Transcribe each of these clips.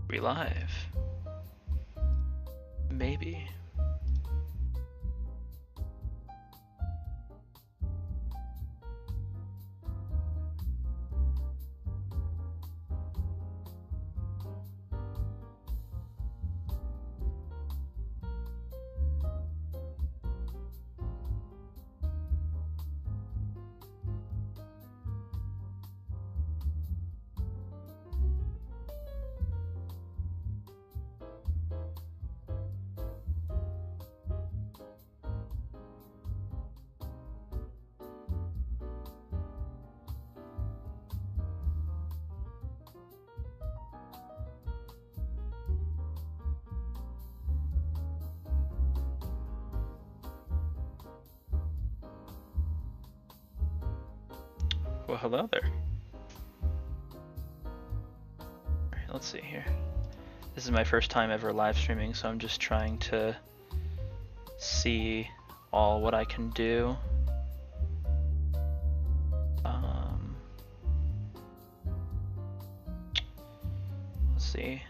We live? Maybe. Well, hello there. Alright, let's see here. This is my first time ever live streaming, so I'm just trying to see all what I can do. Let's see.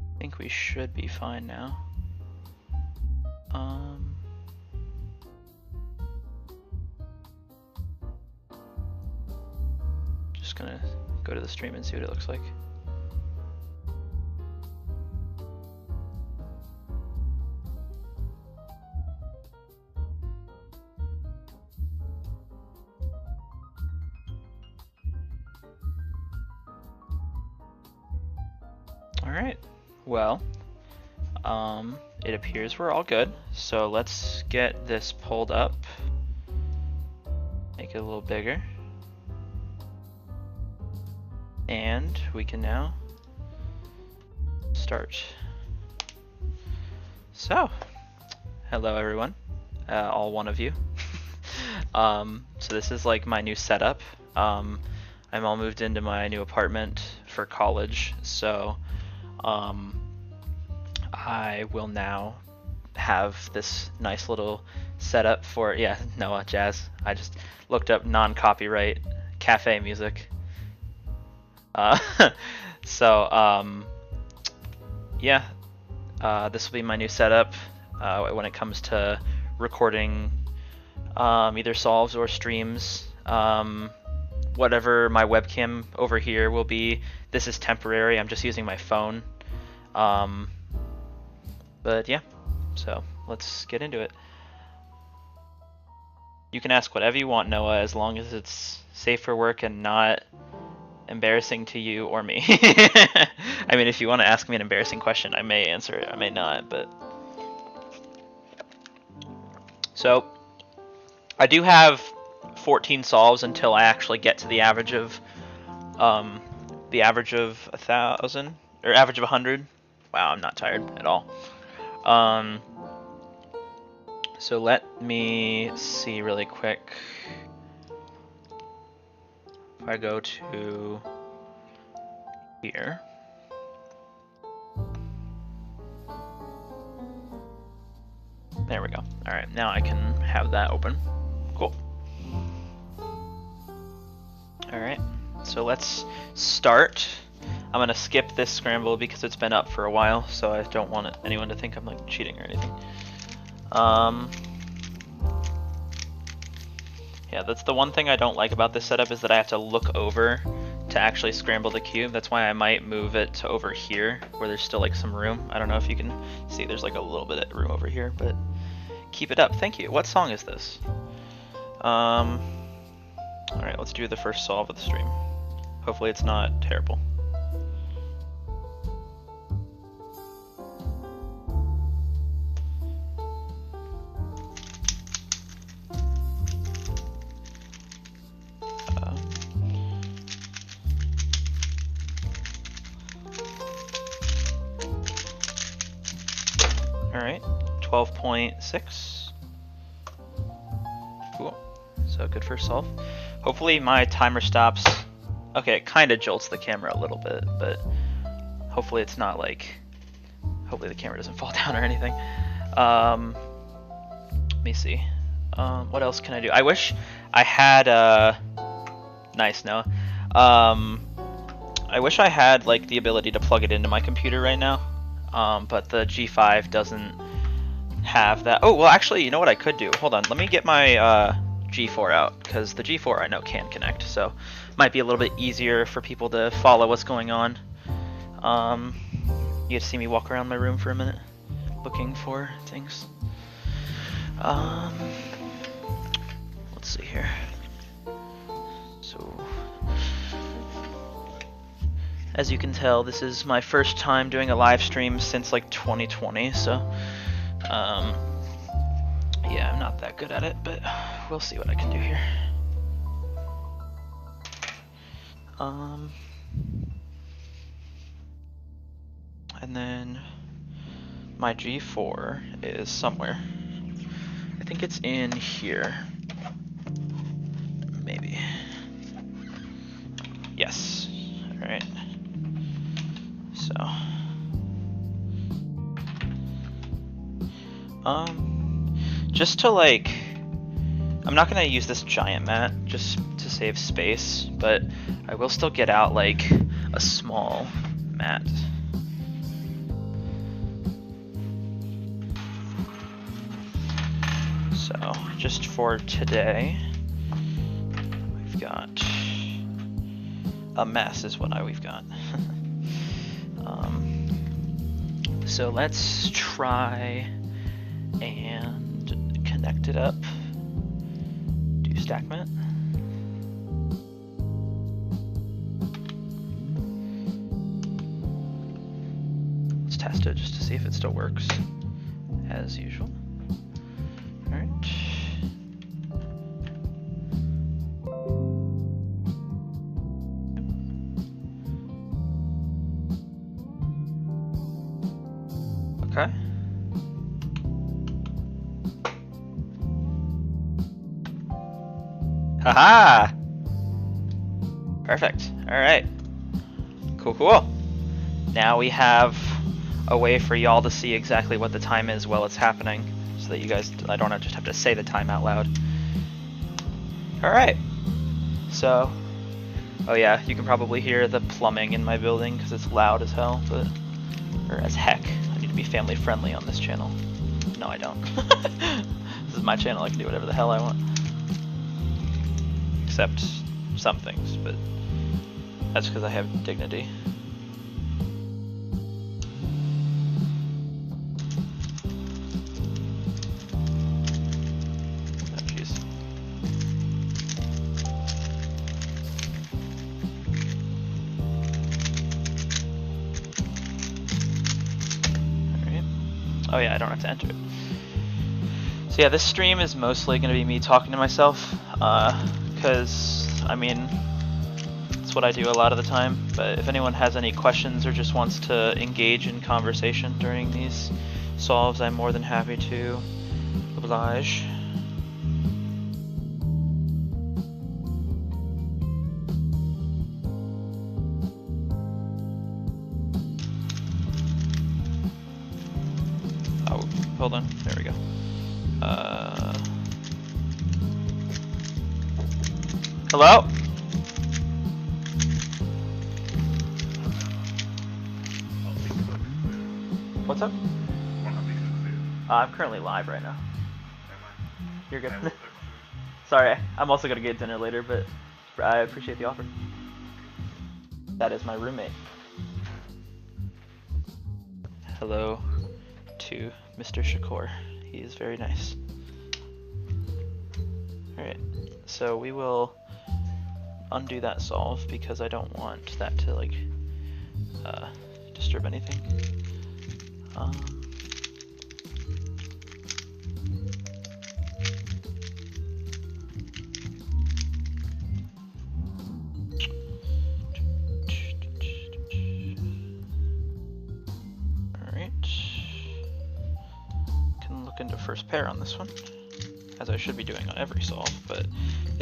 I think we should be fine now. Just gonna go to the stream and see what it looks like. Alright, well, it appears we're all good, so let's get this pulled up, make it a little bigger, and we can now start. So, hello everyone, all one of you. So this is like my new setup. I'm all moved into my new apartment for college, so I will now have this nice little setup for, yeah, Noah, Jazz. I just looked up non-copyright cafe music. Yeah, this will be my new setup when it comes to recording either solves or streams. Whatever my webcam over here will be, this is temporary. I'm just using my phone. But yeah, so let's get into it. You can ask whatever you want, Noah, as long as it's safe for work and not embarrassing to you or me. I mean, if you want to ask me an embarrassing question, I may answer it, I may not, but... So, I do have 14 solves until I actually get to the average of 1,000, or average of 100. Wow, I'm not tired at all. So let me see really quick. If I go to here. There we go. All right, now I can have that open. Cool. All right, so let's start. I'm gonna skip this scramble because it's been up for a while, so I don't want anyone to think I'm like cheating or anything. Yeah, that's the one thing I don't like about this setup, is that I have to look over to actually scramble the cube. That's why I might move it to over here where there's still like some room. I don't know if you can see, there's like a little bit of room over here, but keep it up. Thank you. What song is this? All right, let's do the first solve of the stream. Hopefully it's not terrible. Alright, 12.6. Cool. So good first solve. Hopefully my timer stops. Okay, it kind of jolts the camera a little bit, but hopefully it's not like, hopefully the camera doesn't fall down or anything. Let me see. What else can I do? I wish I had nice, Noah. I wish I had like the ability to plug it into my computer right now, but the G5 doesn't have that. Oh, well, actually, you know what I could do? Hold on, let me get my G4 out, because the G4 I know can connect, so might be a little bit easier for people to follow what's going on. You get to see me walk around my room for a minute, looking for things. Let's see here. So, as you can tell, this is my first time doing a live stream since like 2020, so yeah, I'm not that good at it, but we'll see what I can do here. And then my G4 is somewhere. I think it's in here. Maybe. Yes. Alright. So. Just to like, I'm not gonna use this giant mat just to save space, but I will still get out like a small mat. So, just for today, we've got a mess is what we've got. So let's try and connect it up. Do stack mat. Let's test it just to see if it still works as usual. Alright. Okay. Haha! Perfect. Alright. Cool, cool. Now we have a way for y'all to see exactly what the time is while it's happening, so that you guys, I don't just have to say the time out loud. Alright. So, oh yeah, you can probably hear the plumbing in my building because it's loud as hell, but, or as heck. I need to be family friendly on this channel. No, I don't. This is my channel, I can do whatever the hell I want. Except some things, but that's because I have dignity. Oh, jeez. Alright. Oh yeah, I don't have to enter it. So yeah, this stream is mostly going to be me talking to myself, because, I mean, it's what I do a lot of the time, but if anyone has any questions or just wants to engage in conversation during these solves, I'm more than happy to oblige. Oh, hold on, there we go. Hello? What's up? I'm currently live right now. You're good. Sorry, I'm also gonna get dinner later, but I appreciate the offer. That is my roommate. Hello to Mr. Shakur. He is very nice. Alright, so we will undo that solve because I don't want that to like disturb anything. Alright, can look into first pair on this one, as I should be doing on every solve, but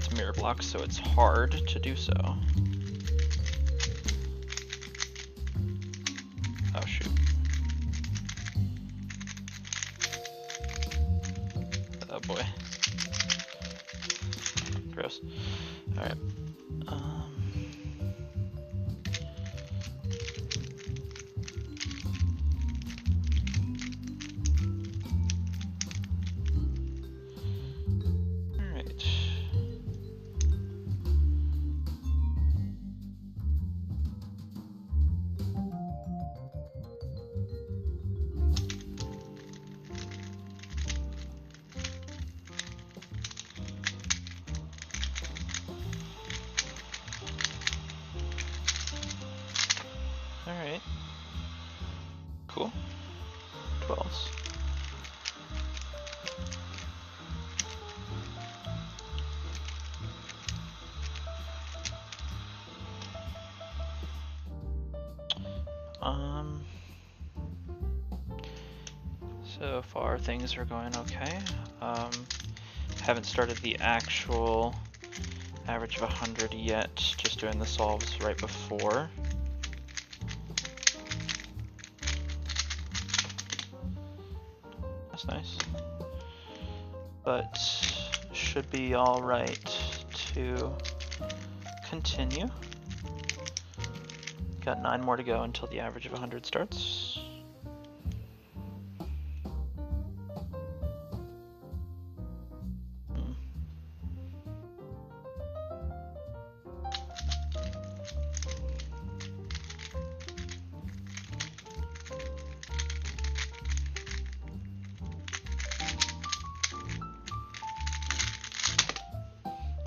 it's mirror blocks, so it's hard to do so. Oh shoot. Oh boy. Gross. Alright. Alright. Cool. 12s. So far things are going okay. Haven't started the actual average of 100 yet, just doing the solves right before. That's nice. But should be alright to continue. Got 9 more to go until the average of 100 starts.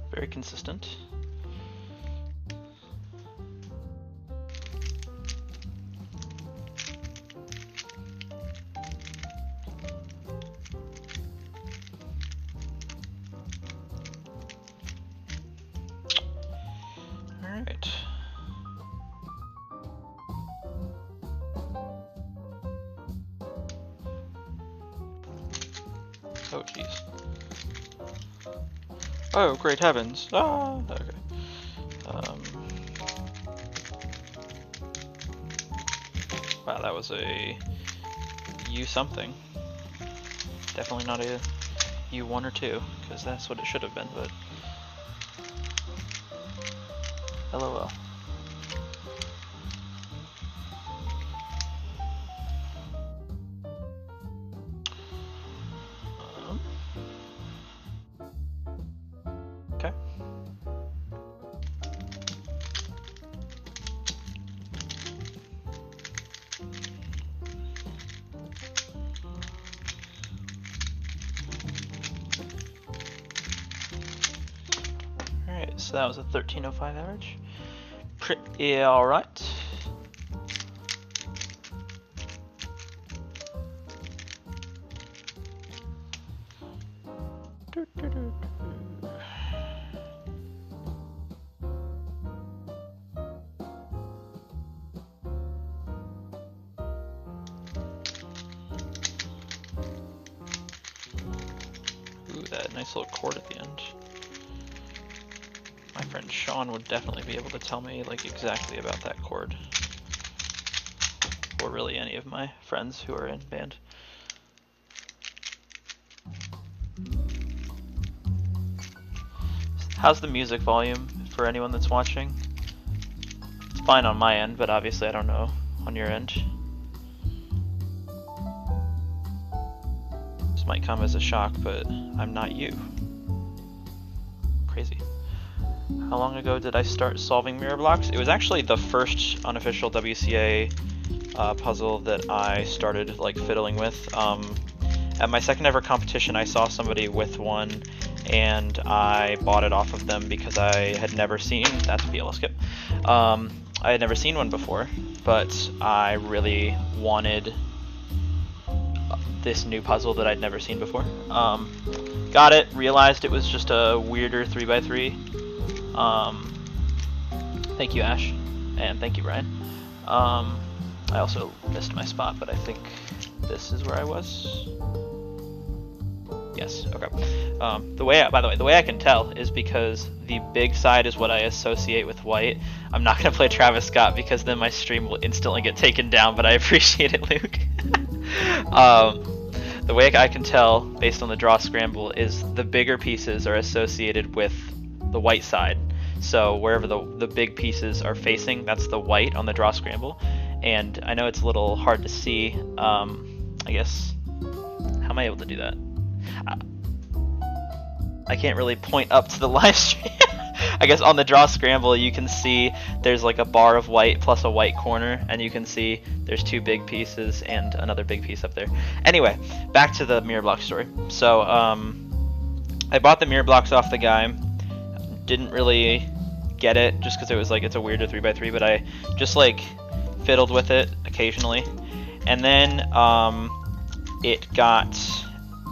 Very consistent. All right. Oh, jeez. Oh, great heavens. Ah, okay. Wow, that was a U something. Definitely not a U1 or 2, because that's what it should have been, but LOL. Okay. Alright, so that was a 1305 average. Pretty alright. Ooh, that nice little chord at the end. My friend Sean would definitely be able to tell me like exactly about that chord. Or really any of my friends who are in band. How's the music volume for anyone that's watching? It's fine on my end, but obviously I don't know on your end. This might come as a shock, but I'm not you. Crazy. How long ago did I start solving mirror blocks? It was actually the first unofficial WCA puzzle that I started like fiddling with. At my second ever competition, I saw somebody with one, and I bought it off of them because I had never seen, that's PLL skip. I had never seen one before, but I really wanted this new puzzle that I'd never seen before. Got it, realized it was just a weirder 3x3. Thank you, Ash, and thank you, Brian. I also missed my spot, but I think this is where I was. Yes. Okay. By the way, the way I can tell is because the big side is what I associate with white. I'm not gonna play Travis Scott because then my stream will instantly get taken down. But I appreciate it, Luke. The way I can tell based on the draw scramble is the bigger pieces are associated with the white side. So wherever the big pieces are facing, that's the white on the draw scramble. And I know it's a little hard to see. I guess, how am I able to do that? I can't really point up to the live stream. I guess on the draw scramble you can see there's like a bar of white plus a white corner, and you can see there's two big pieces and another big piece up there. Anyway, back to the mirror block story. So I bought the mirror blocks off the guy. Didn't really get it just because it was like it's a weirder 3x3, but I just like fiddled with it occasionally, and then it got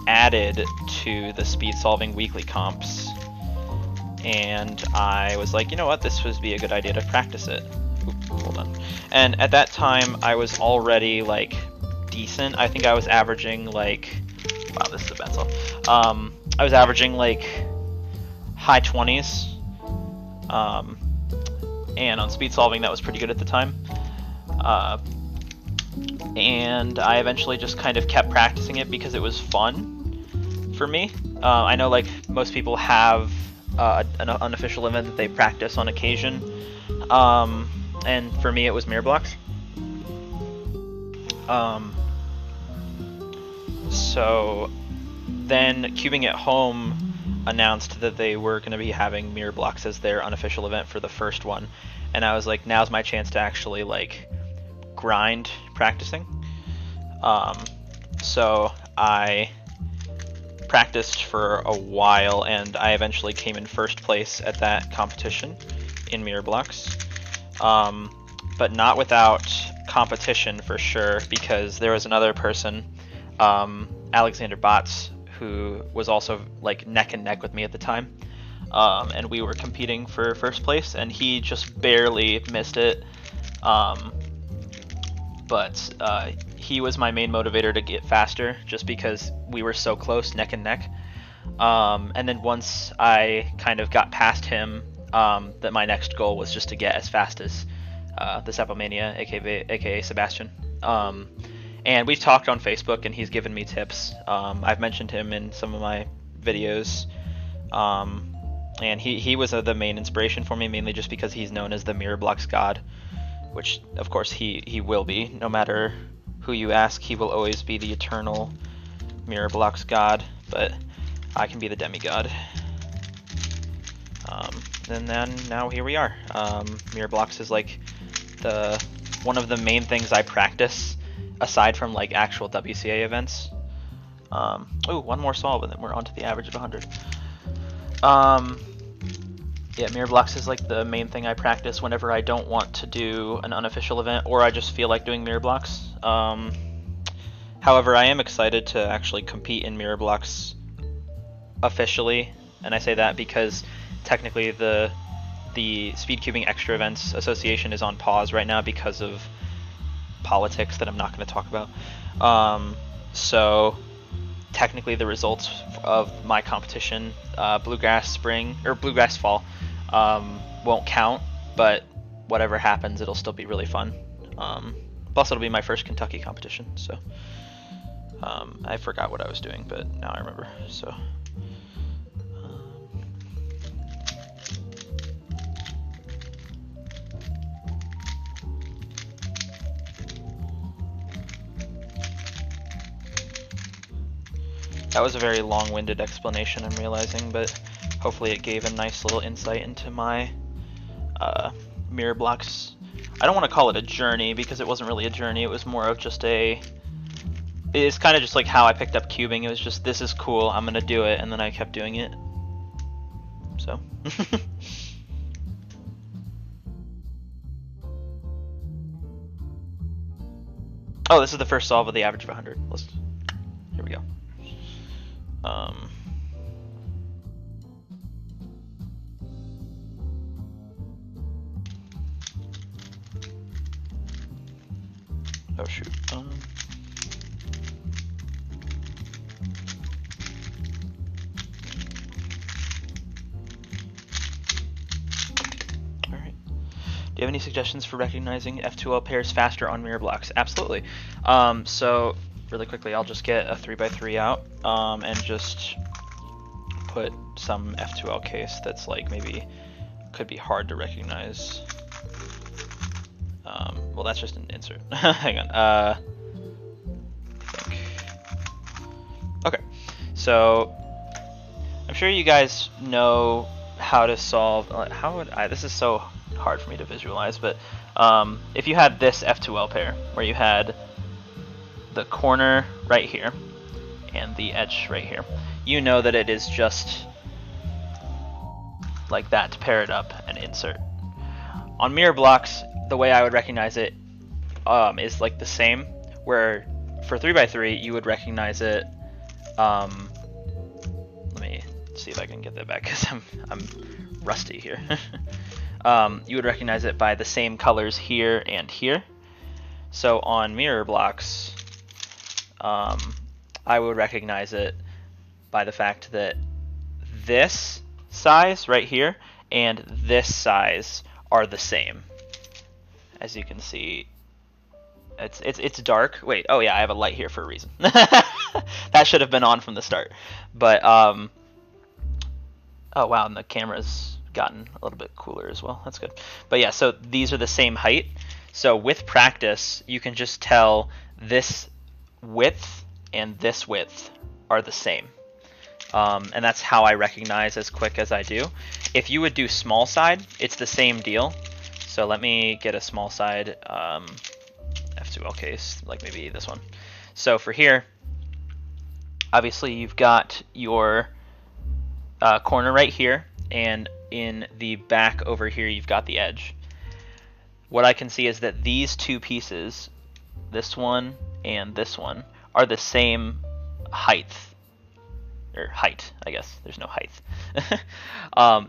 added to the speed solving weekly comps, and I was like, you know what, this would be a good idea to practice it. Oop, hold on. And at that time I was already like decent. I think I was averaging like, wow, this is a bad solve. I was averaging like high 20s, and on speed solving that was pretty good at the time. And I eventually just kind of kept practicing it because it was fun for me. I know like most people have an unofficial event that they practice on occasion, and for me it was mirror blocks. So then Cubing at Home announced that they were going to be having mirror blocks as their unofficial event for the first one, and I was like, now's my chance to actually like grind practicing. So I practiced for a while, and I eventually came in first place at that competition in mirror blocks, but not without competition for sure, because there was another person, Alexander Bots, who was also like neck and neck with me at the time, and we were competing for first place, and he just barely missed it. But he was my main motivator to get faster, just because we were so close, neck and neck. And then once I kind of got past him, that my next goal was just to get as fast as the Sapomania, aka Sebastian. And we've talked on Facebook, and he's given me tips. I've mentioned him in some of my videos. And he was the main inspiration for me, mainly just because he's known as the Mirror Blocks God, which of course he will be. No matter who you ask, he will always be the eternal Mirror Blocks God, but I can be the demigod. And then now here we are. Mirror Blocks is like one of the main things I practice, aside from like actual WCA events. Ooh, one more solve and then we're on to the average of 100. Yeah, mirror blocks is like the main thing I practice whenever I don't want to do an unofficial event, or I just feel like doing mirror blocks. However, I am excited to actually compete in mirror blocks officially, and I say that because technically the Speed Cubing Extra Events Association is on pause right now because of politics that I'm not going to talk about. So technically the results of my competition, Bluegrass Spring or Bluegrass Fall, won't count, but whatever happens, it'll still be really fun. Plus it'll be my first Kentucky competition, so I forgot what I was doing, but now I remember. So that was a very long-winded explanation, I'm realizing, but hopefully it gave a nice little insight into my mirror blocks. I don't want to call it a journey because it wasn't really a journey, it was more of just it's kind of just like how I picked up cubing. It was just, this is cool, I'm gonna do it, and then I kept doing it. So. Oh, this is the first solve of the average of 100. Here we go. Oh shoot. Do you have any suggestions for recognizing F2L pairs faster on mirror blocks? Absolutely. So really quickly, I'll just get a 3x3 out and just put some F2L case that's like maybe could be hard to recognize. Well, that's just an insert. Hang on. I think. Okay. So I'm sure you guys know how to solve. How would I? This is so hard for me to visualize, but if you had this F2L pair where you had the corner right here and the edge right here, you know that it is just like that to pair it up and insert. On mirror blocks, the way I would recognize it is like the same, where for 3x3 you would recognize it. Let me see if I can get that back because I'm rusty here. You would recognize it by the same colors here and here. So on mirror blocks, I would recognize it by the fact that this size right here and this size are the same. As you can see, it's dark. Wait, oh yeah, I have a light here for a reason. That should have been on from the start. But oh wow, and the camera's gotten a little bit cooler as well. That's good. But yeah, so these are the same height. So with practice, you can just tell this width and this width are the same. And that's how I recognize as quick as I do. If you would do small side, it's the same deal. So let me get a small side F2L case, like maybe this one. So for here, obviously you've got your corner right here, and in the back over here you've got the edge. What I can see is that these two pieces, this one and this one, are the same height. Or height, I guess. There's no height.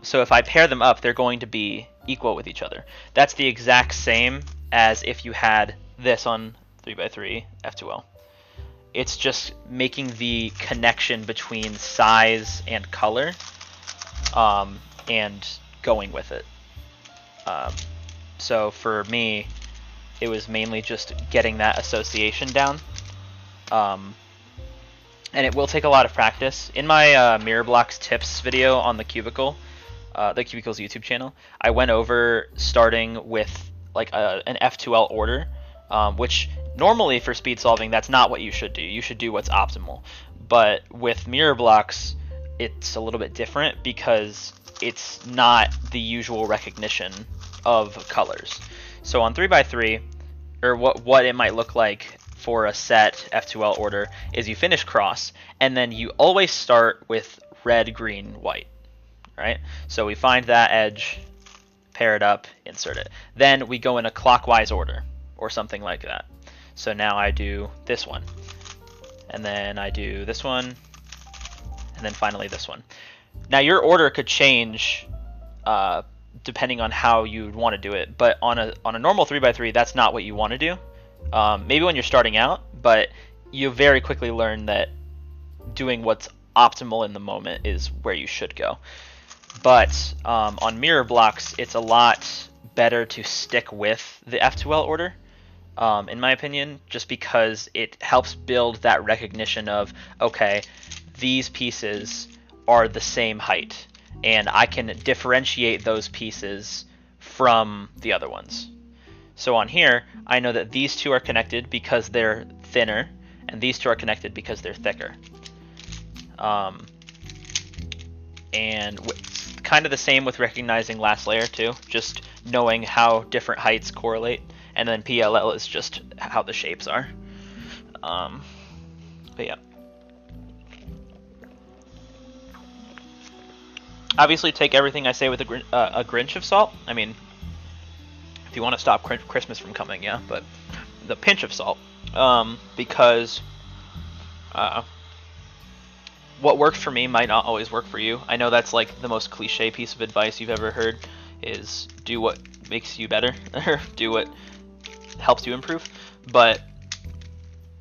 So if I pair them up, they're going to be equal with each other. That's the exact same as if you had this on 3x3 F2L. It's just making the connection between size and color and going with it. So for me, it was mainly just getting that association down. And it will take a lot of practice. In my mirror blocks tips video on the Cubicle's YouTube channel, I went over starting with like an F2L order, which normally for speed solving, that's not what you should do. You should do what's optimal. But with mirror blocks, it's a little bit different because it's not the usual recognition of colors. So on 3x3, or what it might look like for a set F2L order is you finish cross, and then you always start with red, green, white, right? So we find that edge, pair it up, insert it. Then we go in a clockwise order, or something like that. So now I do this one, and then I do this one, and then finally this one. Now your order could change depending on how you want to do it, but on a normal 3x3, that's not what you want to do. Maybe when you're starting out, but you very quickly learn that doing what's optimal in the moment is where you should go. But on mirror blocks, it's a lot better to stick with the F2L order, in my opinion, just because it helps build that recognition of, okay, these pieces are the same height, and I can differentiate those pieces from the other ones. So on here, I know that these two are connected because they're thinner, and these two are connected because they're thicker. And kind of the same with recognizing last layer too, just knowing how different heights correlate, and then PLL is just how the shapes are. But yeah. Obviously take everything I say with a Grinch of salt. I mean, if you want to stop Christmas from coming, yeah, but the pinch of salt, because what worked for me might not always work for you. I know that's like the most cliche piece of advice you've ever heard, is do what makes you better, or do what helps you improve, but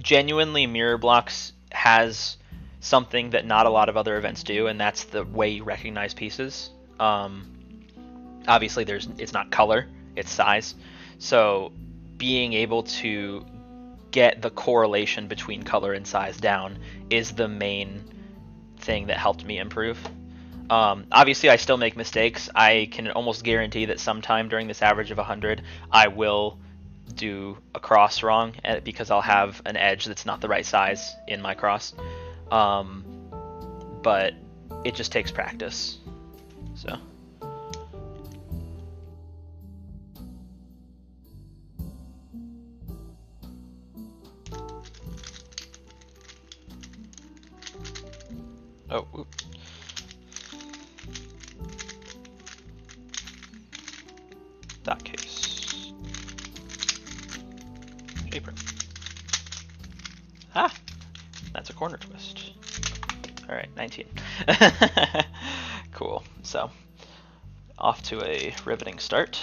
genuinely mirror blocks has something that not a lot of other events do, and that's the way you recognize pieces. Obviously it's not color, its size. So being able to get the correlation between color and size down is the main thing that helped me improve. Obviously, I still make mistakes. I can almost guarantee that sometime during this average of 100, I will do a cross wrong because I'll have an edge that's not the right size in my cross. But it just takes practice. So. Oh, oops. That case. Shaper. Ah! That's a corner twist. Alright, 19. Cool. So, off to a riveting start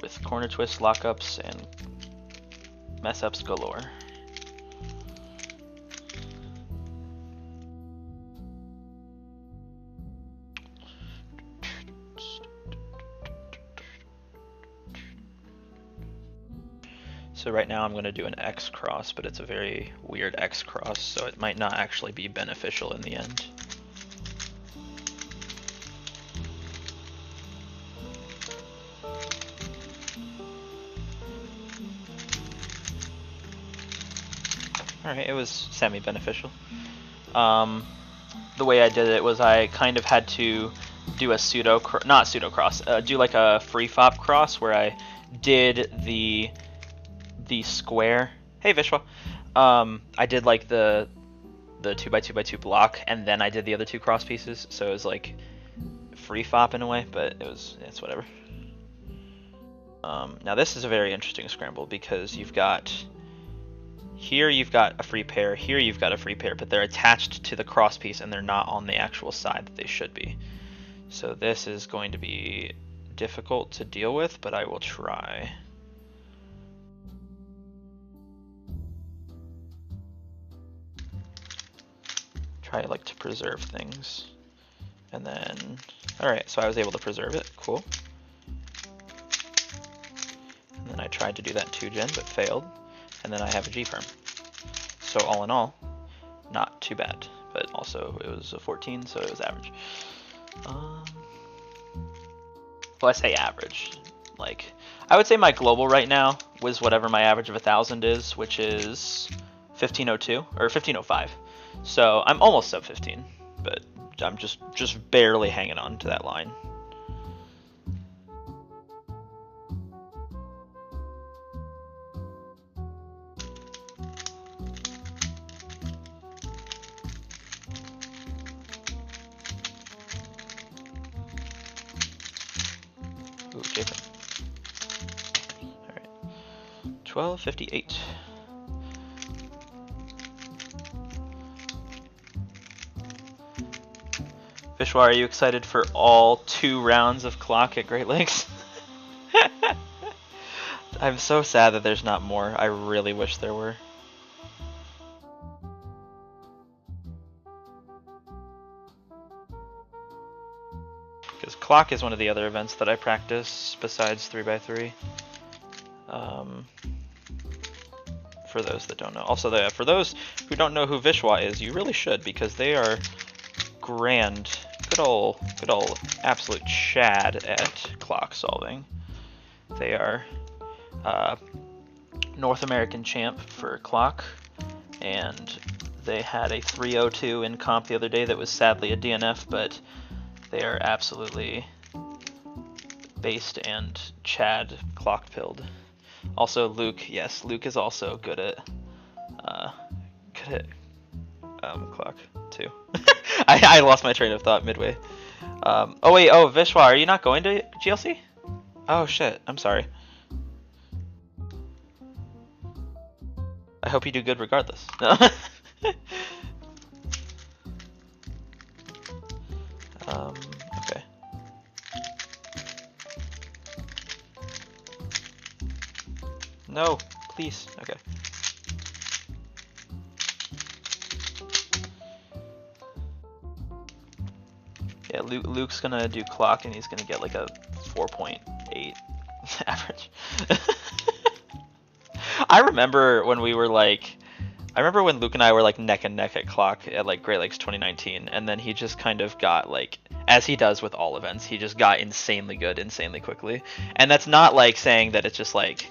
with corner twist lockups and mess ups galore. So right now I'm going to do an X cross, but it's a very weird X cross, so it might not actually be beneficial in the end. Alright, it was semi-beneficial. The way I did it was I kind of had to do a do like a free fop cross where I did the square. Hey Vishwa. I did like the 2x2x2 block, and then I did the other two cross pieces, so it was like free fop in a way, but it's whatever. Now this is a very interesting scramble because you've got a free pair, here you've got a free pair, but they're attached to the cross piece and they're not on the actual side that they should be. So this is going to be difficult to deal with, but I will try. Try like to preserve things. And then, alright, so I was able to preserve it, cool. And then I tried to do that 2-gen, but failed. And then I have a G-firm. So all in all, not too bad. But also, it was a 14, so it was average. Well, I say average. Like, I would say my global right now was whatever my average of 1,000 is, which is 1502, or 1505. So I'm almost sub 15, but I'm just barely hanging on to that line. Ooh, Jacob. All right, 1258. Vishwa, are you excited for all 2 rounds of clock at Great Lakes? I'm so sad that there's not more. I really wish there were. Because clock is one of the other events that I practice besides 3x3. For those that don't know. Also, for those who don't know who Vishwa is, you really should, because they are grand. Good old absolute Chad at clock solving. They are North American champ for clock, and they had a 302 in comp the other day that was sadly a DNF, but they are absolutely based and Chad clock pilled. Also Luke, yes, Luke is also good at clock too. I lost my train of thought midway. Oh wait, Vishwa, are you not going to GLC? Oh shit, I'm sorry. I hope you do good regardless. No. Okay. No, please. Okay. Yeah, Luke's gonna do clock and he's gonna get like a 4.8 Average. I remember when we were like, I remember when Luke and I were like neck and neck at Clock at like Great Lakes 2019, and then he just kind of got like, as he does with all events, he just got insanely good, insanely quickly. And that's not like saying that it's just like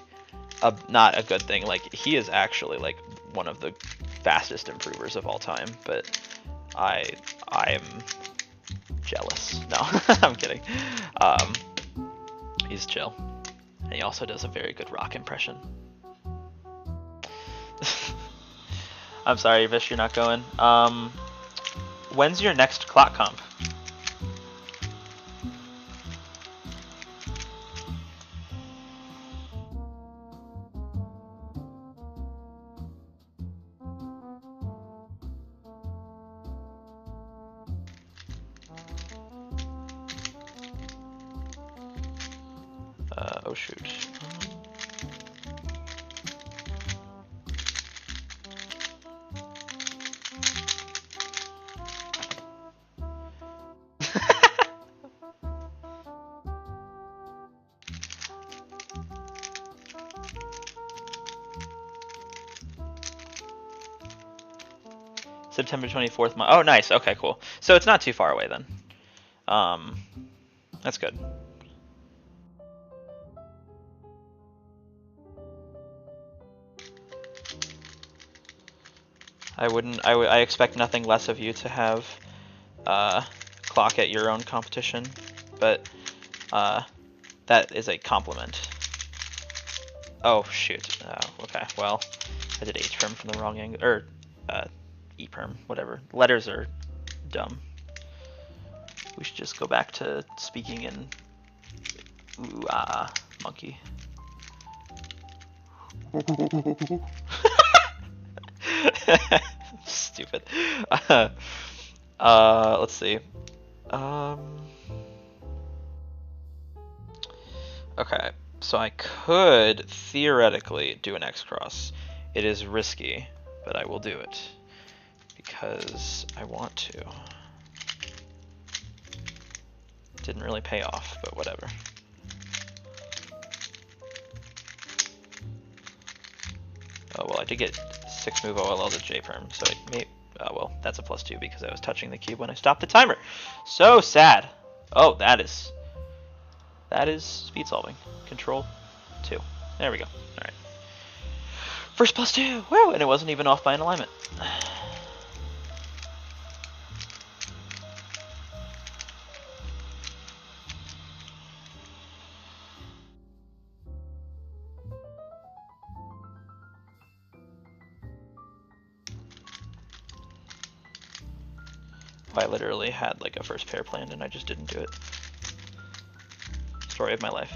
not a good thing. Like he is actually like one of the fastest improvers of all time, but I'm jealous. No, I'm kidding. He's chill. And he also does a very good rock impression. I'm sorry, Vish, you're not going. When's your next clock comp? Oh shoot. September 24th. Oh, nice. Okay, cool. So it's not too far away then. That's good. I expect nothing less of you to have Clock at your own competition, but that is a compliment. Oh shoot. Okay. Well, I did H perm from the wrong angle, or E perm, whatever. Letters are dumb. We should just go back to speaking in monkey. Stupid. Let's see. Okay, so I could theoretically do an X cross. It is risky, but I will do it because I want to. Didn't really pay off, but whatever. Oh well, I did get 6 move OLL to J perm, so it may. Oh well, that's a +2 because I was touching the cube when I stopped the timer. So sad. Oh, that is speed solving. Control 2. There we go. All right. First +2. Woo! And it wasn't even off by an alignment. I literally had like a first pair planned and I just didn't do it. Story of my life.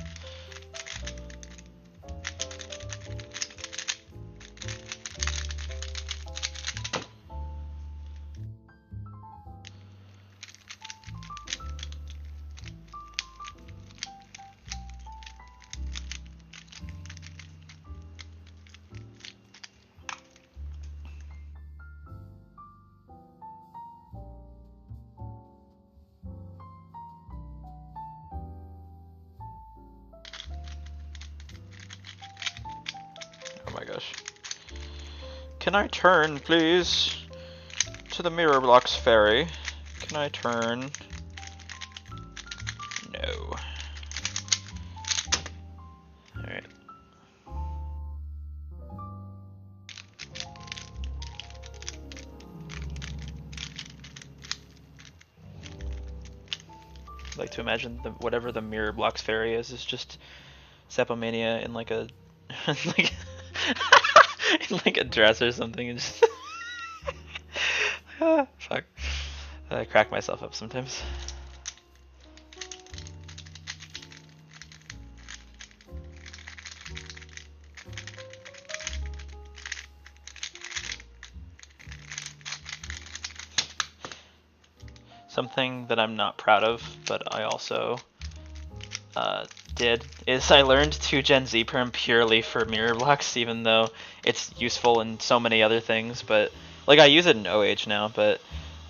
Oh my gosh. Can I turn, please? To the mirror blocks ferry. Can I turn? No. Alright. I'd like to imagine whatever the mirror blocks ferry is just Sepomania in like a like in like a dress or something and just fuck. I crack myself up sometimes. Something that I'm not proud of, but I also did, is I learned 2 Gen Z perm purely for mirror blocks, even though it's useful in so many other things. But like I use it in OH now, but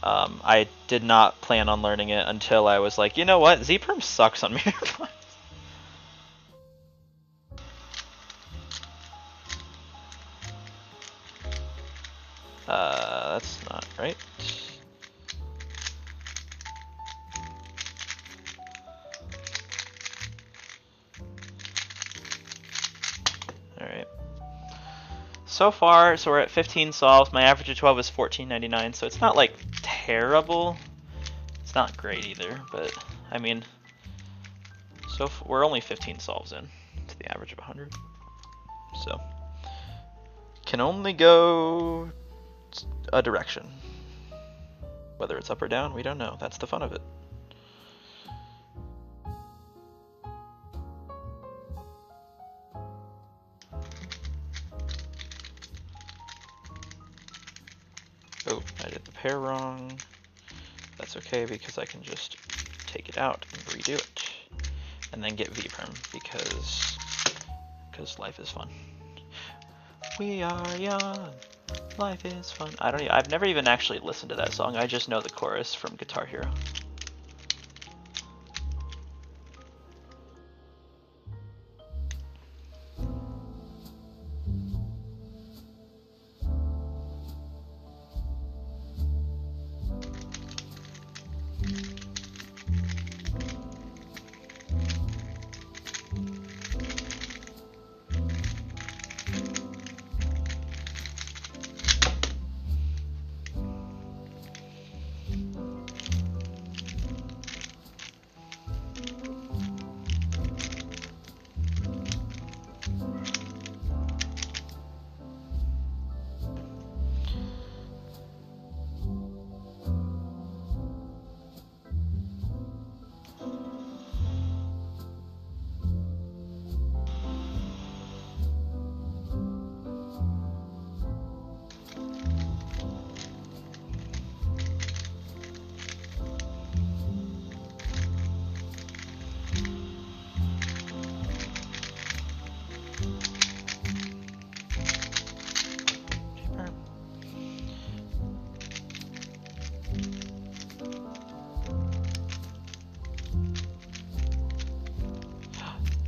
I did not plan on learning it until I was like, you know what, Z perm sucks on mirror blocks. That's not right. Alright. So far, so we're at 15 solves. My average of 12 is 14.99, so it's not like terrible. It's not great either, but I mean, so we're only 15 solves in to the average of 100. So, can only go a direction. Whether it's up or down, we don't know. That's the fun of it. Oh, I did the pair wrong. That's okay because I can just take it out and redo it. And then get V-perm because life is fun. We are young, life is fun. I've never even actually listened to that song. I just know the chorus from Guitar Hero.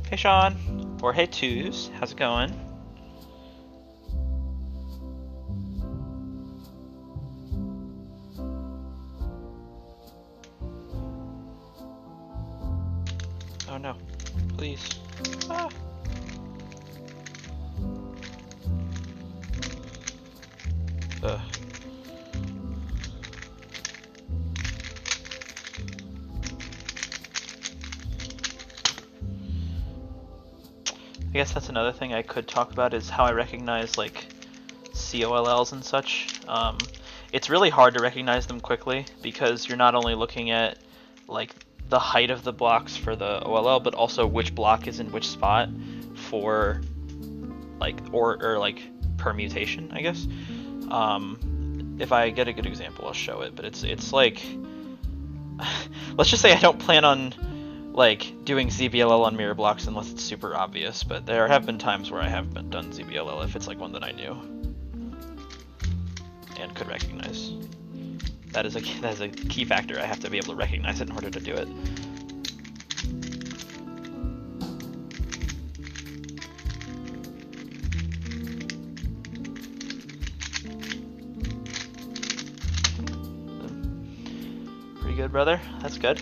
Hey Sean, or hey Twos, how's it going? Oh no, please. Ah. Ugh. I guess that's another thing I could talk about is how I recognize like COLLs and such. It's really hard to recognize them quickly because you're not only looking at like the height of the blocks for the OLL, but also which block is in which spot for like or like permutation, I guess. If I get a good example, I'll show it. But it's like, let's just say I don't plan on like doing ZBLL on mirror blocks unless it's super obvious, but there have been times where I have done ZBLL if it's like one that I knew and could recognize. That is a key factor. I have to be able to recognize it in order to do it. Pretty good, brother. That's good.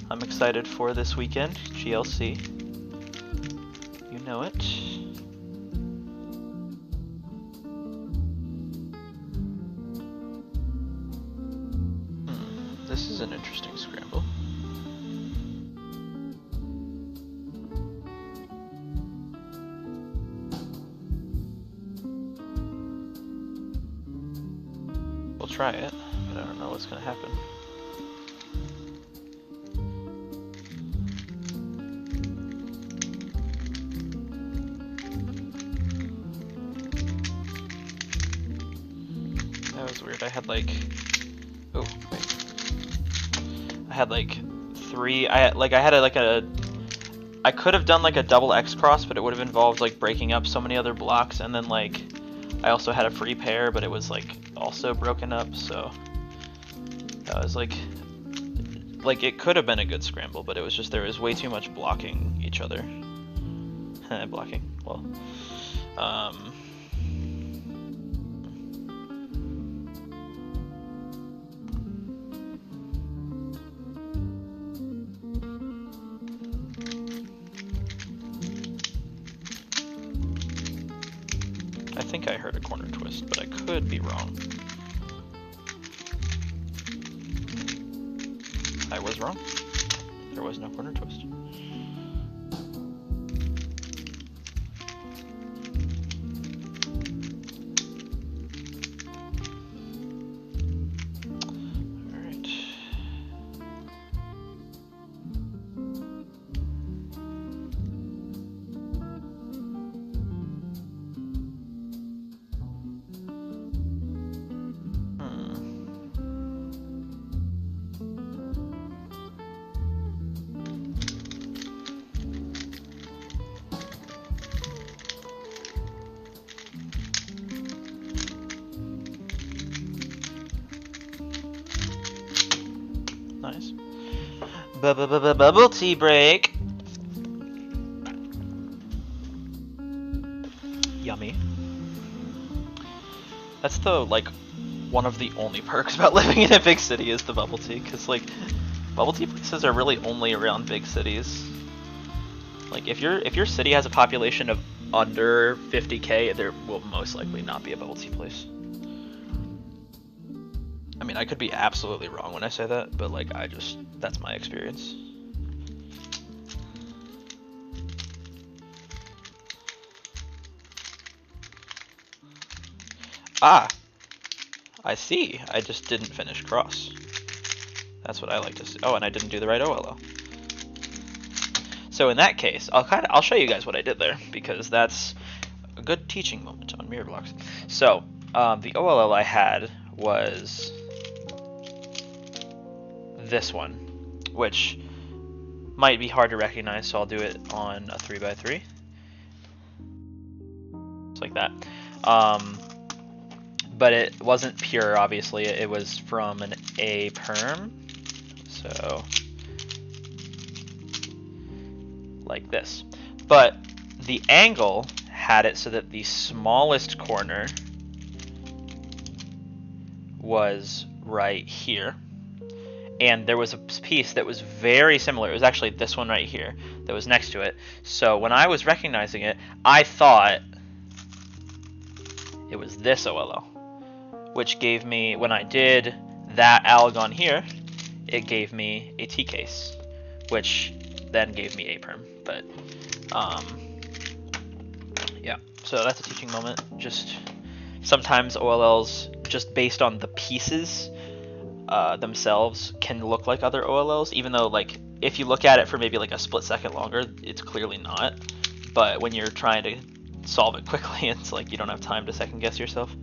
I'm excited for this weekend, GLC. You know it. This is an interesting scramble. We'll try it, but I don't know what's gonna happen. Weird. I had like, oh wait, I had like three. I could have done like a double X cross, but it would have involved like breaking up so many other blocks, and then like I also had a free pair, but it was like also broken up. So that was like it could have been a good scramble, but it was just there was way too much blocking each other. Blocking. Well, I think I heard a corner twist, but I could be wrong. I was wrong. There was no corner twist. Nice. Bubble tea break. Yummy. That's like one of the only perks about living in a big city is the bubble tea, because like bubble tea places are really only around big cities. Like if your city has a population of under 50k, there will most likely not be a bubble tea place. I mean, I could be absolutely wrong when I say that, but like that's my experience. Ah, I see. I just didn't finish cross. That's what I like to see. Oh, and I didn't do the right OLL. So in that case, I'll show you guys what I did there, because that's a good teaching moment on mirror blocks. So the OLL I had was this one, which might be hard to recognize, so I'll do it on a 3x3. Just like that. But it wasn't pure, obviously. It was from an A perm. So like this. But the angle had it so that the smallest corner was right here. And there was a piece that was very similar. It was actually this one right here that was next to it. So when I was recognizing it, I thought it was this OLO, which gave me, when I did that algon here, it gave me a T case, which then gave me a perm. But yeah, so that's a teaching moment. Just sometimes OLLs, just based on the pieces themselves, can look like other OLLs, even though like if you look at it for maybe like a split second longer, it's clearly not. But when you're trying to solve it quickly, it's like you don't have time to second guess yourself.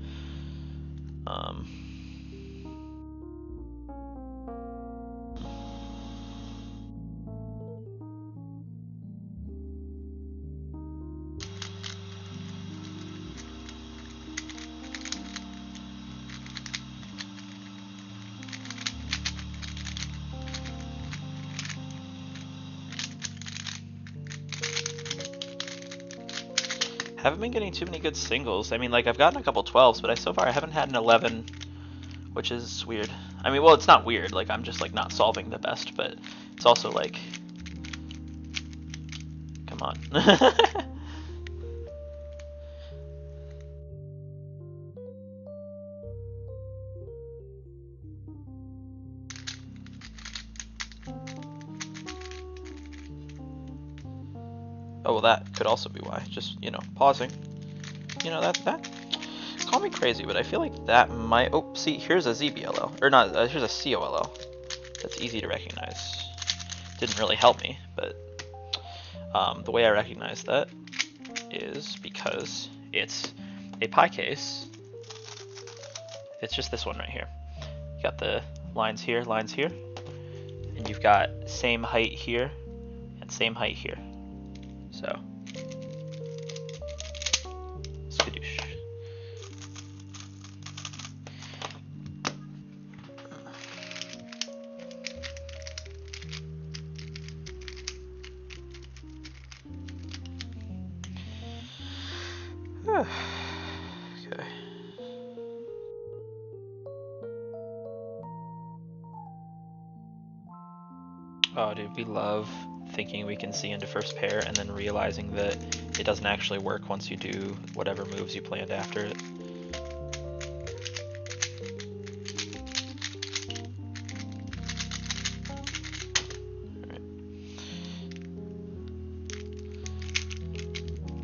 Haven't been getting too many good singles. I mean, like, I've gotten a couple 12s, but so far I haven't had an 11, which is weird. I mean, well, it's not weird. Like, I'm just, like, not solving the best, but it's also, like, come on. Oh, well, that could also be why. Just, you know, pausing. You know, that call me crazy, but I feel like that might... Oh, see, here's a ZBLL. Or not, here's a COLL. That's easy to recognize. Didn't really help me, but the way I recognize that is because it's a pi case. It's just this one right here. You got the lines here, and you've got same height here and same height here. So, skadoosh. Okay. Oh, dude, we love thinking we can see into first pair and then realizing that it doesn't actually work once you do whatever moves you planned after it.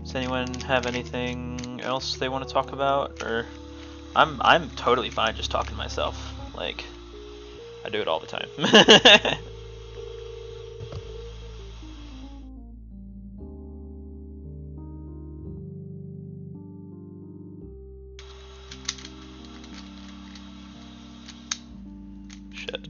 Does anyone have anything else they want to talk about? Or I'm totally fine just talking to myself. Like, I do it all the time. Shit.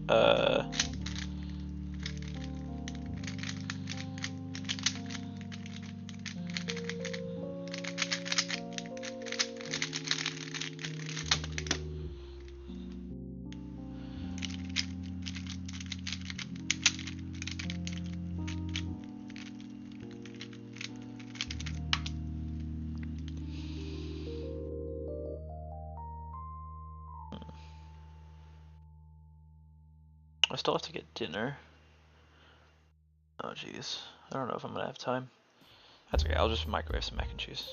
I still have to get dinner. Oh jeez, I don't know if I'm gonna have time. That's okay, I'll just microwave some mac and cheese.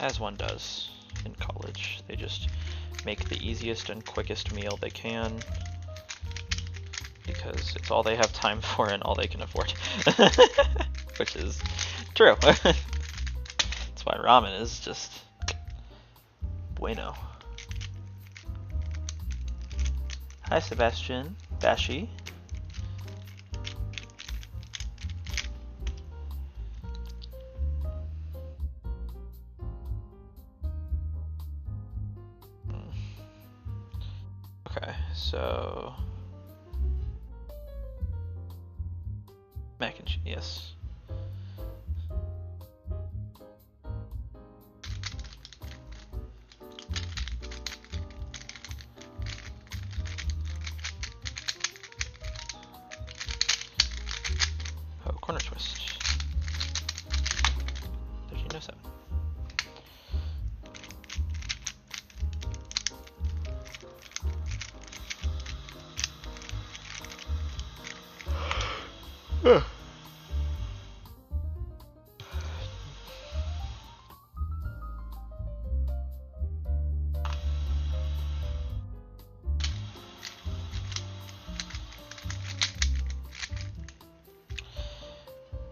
As one does in college. They just make the easiest and quickest meal they can because it's all they have time for and all they can afford. Which is true. That's why ramen is just bueno. Hi Sebastian, Bashi. Okay, so mac and cheese, yes. Oh, corner twist. 1307.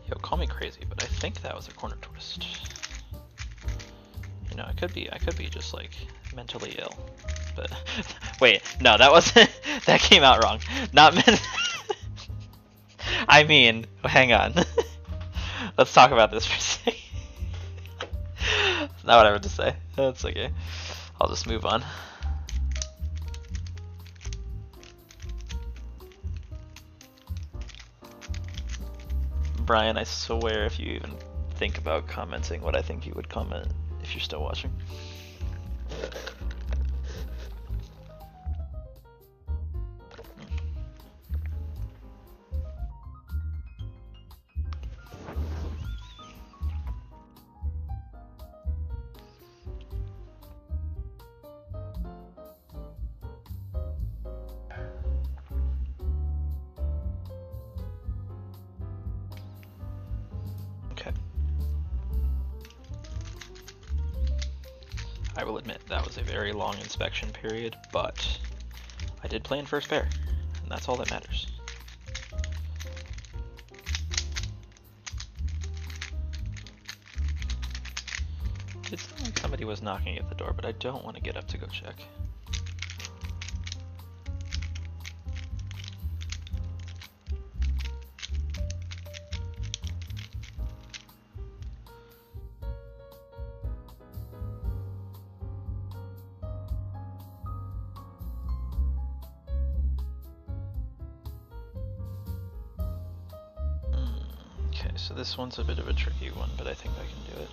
Yo, call me crazy, but I think that was a corner twist. You know, I could be just like mentally ill. But wait, no, that wasn't. That came out wrong. Not meant. I mean, hang on. Let's talk about this for a second. Not what I meant to say. That's okay. I'll just move on. Brian, I swear if you even think about commenting what I think you would comment if you're still watching. I will admit that was a very long inspection period, but I did play in first pair, and that's all that matters. It sounded like somebody was knocking at the door, but I don't want to get up to go check. So this one's a bit of a tricky one, but I think I can do it.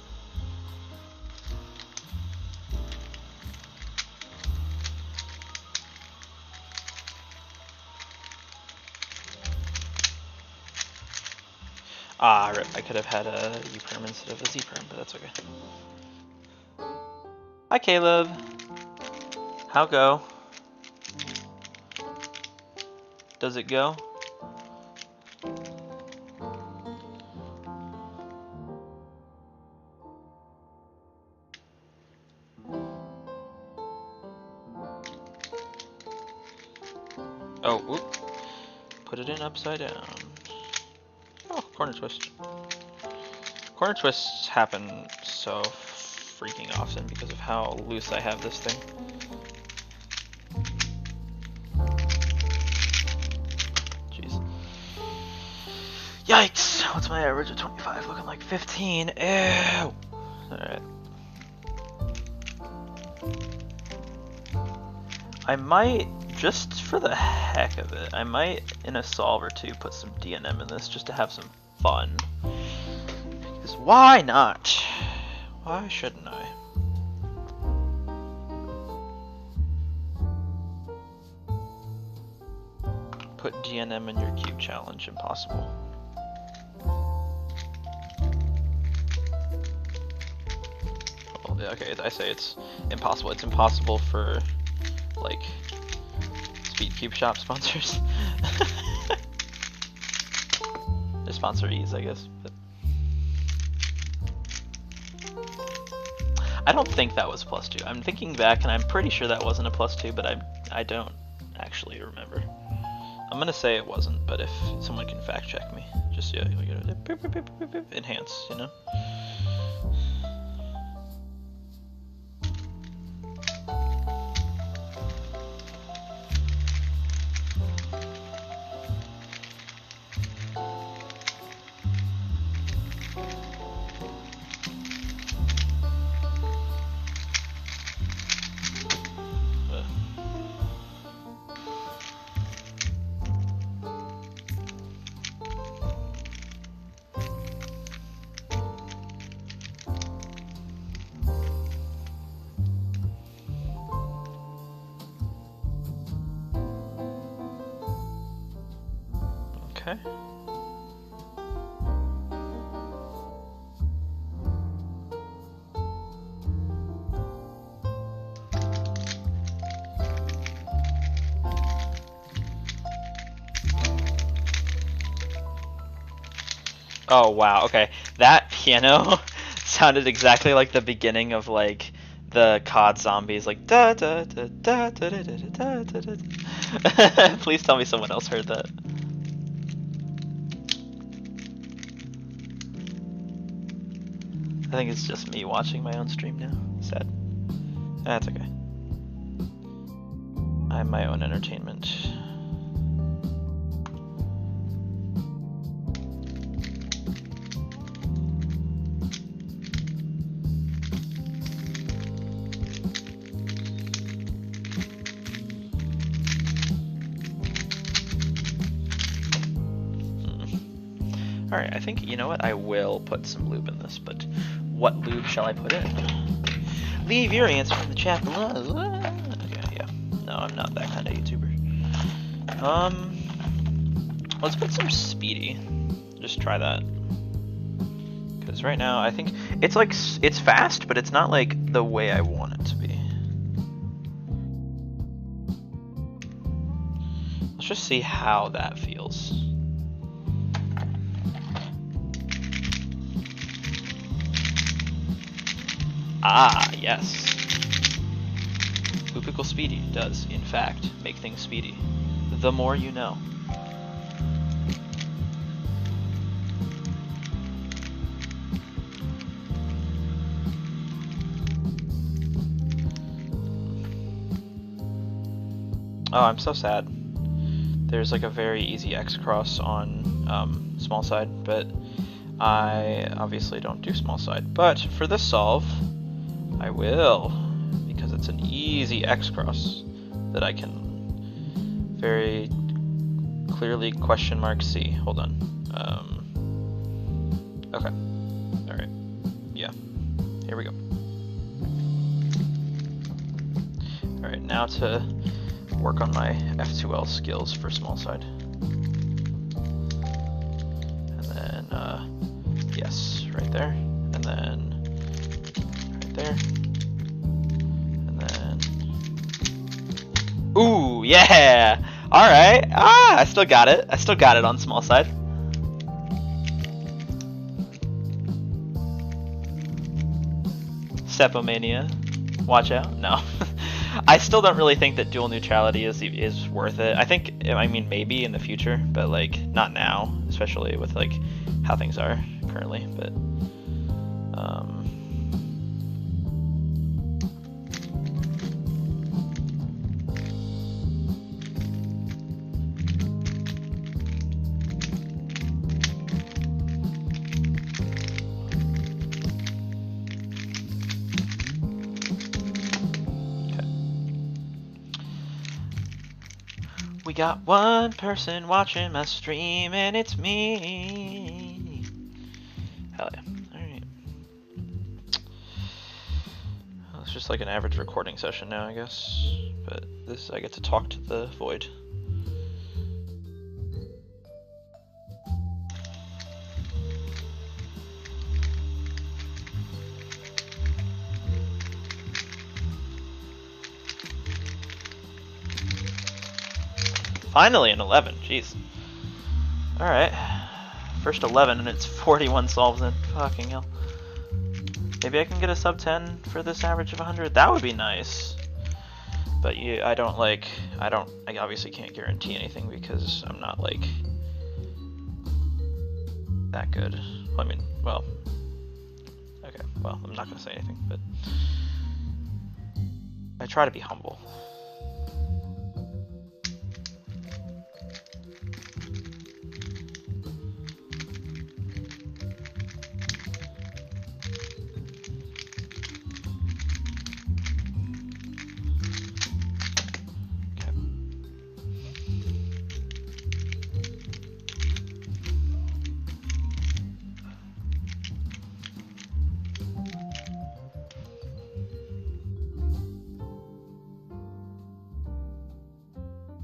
Ah, rip. I could have had a U-perm instead of a Z-perm, but that's okay. Hi, Caleb. How go? does it go? Oh, oop. Put it in upside down. Oh, corner twist. Corner twists happen so freaking often because of how loose I have this thing. Jeez. Yikes! What's my average of 25? Looking like 15. Ew! Alright. I might, just for the heck of it, I might, in a solve or two, put some DNM in this just to have some fun. Because why not? Why shouldn't I? Put DNM in your cube challenge, impossible. Well, okay, I say it's impossible. It's impossible for, like, Speed Cube Shop sponsors. They're sponsorees, I guess. But I don't think that was +2. I'm thinking back, and I'm pretty sure that wasn't a +2, but I don't actually remember. I'm gonna say it wasn't, but if someone can fact check me, just yeah, enhance, you know. Okay. Oh wow, okay. That piano sounded exactly like the beginning of like the COD zombies, like da da da da da da da da da da. Please tell me someone else heard that. I think it's just me watching my own stream now. Sad. That's okay. I'm my own entertainment. Alright, I think, you know what, I will put some lube in this, but what lube shall I put in? Leave your answer in the chat below. Okay, yeah. No, I'm not that kind of YouTuber. Let's put some speedy. Just try that. Because right now, I think, it's like, it's fast, but it's not like the way I want it to be. Let's just see how that feels. Ah, yes. Lupical speedy does, in fact, make things speedy. The more you know. Oh, I'm so sad. There's like a very easy X cross on small side, but I obviously don't do small side. But for this solve, I will, because it's an easy X cross that I can very clearly question mark see. Hold on. Okay. All right. Yeah. Here we go. All right. Now to work on my F2L skills for small side. And then, yes, right there. And then right there. And then, ooh, yeah! Alright. Ah, I still got it. I still got it on small side. Sepomania. Watch out. No. I still don't really think that dual neutrality is worth it. I mean, maybe in the future, but like not now, especially with like how things are currently. But we got one person watching my stream, and it's me. Hell yeah. Alright. Well, it's just like an average recording session now, I guess. But this, I get to talk to the void. Finally an 11, jeez. Alright. First 11 and it's 41 solves in. Fucking hell. Maybe I can get a sub 10 for this average of 100? That would be nice. But yeah, I obviously can't guarantee anything because I'm not like that good. I mean, well, okay, well, I'm not gonna say anything, but I try to be humble.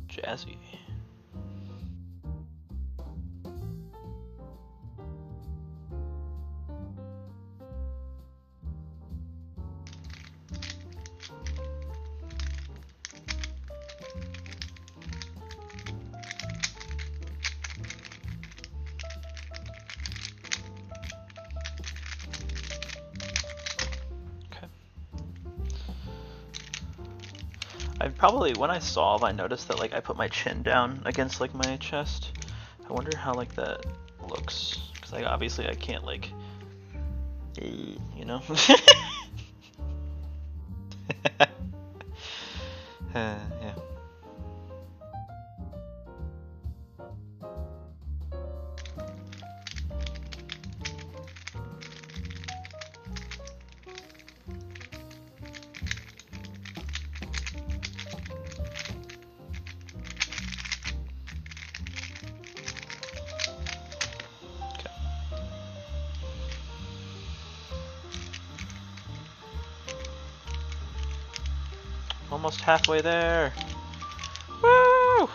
Jazzy. When I solve, I noticed that like I put my chin down against like my chest. I wonder how like that looks, because like obviously I can't like, you know. Yeah. Almost halfway there. Woo!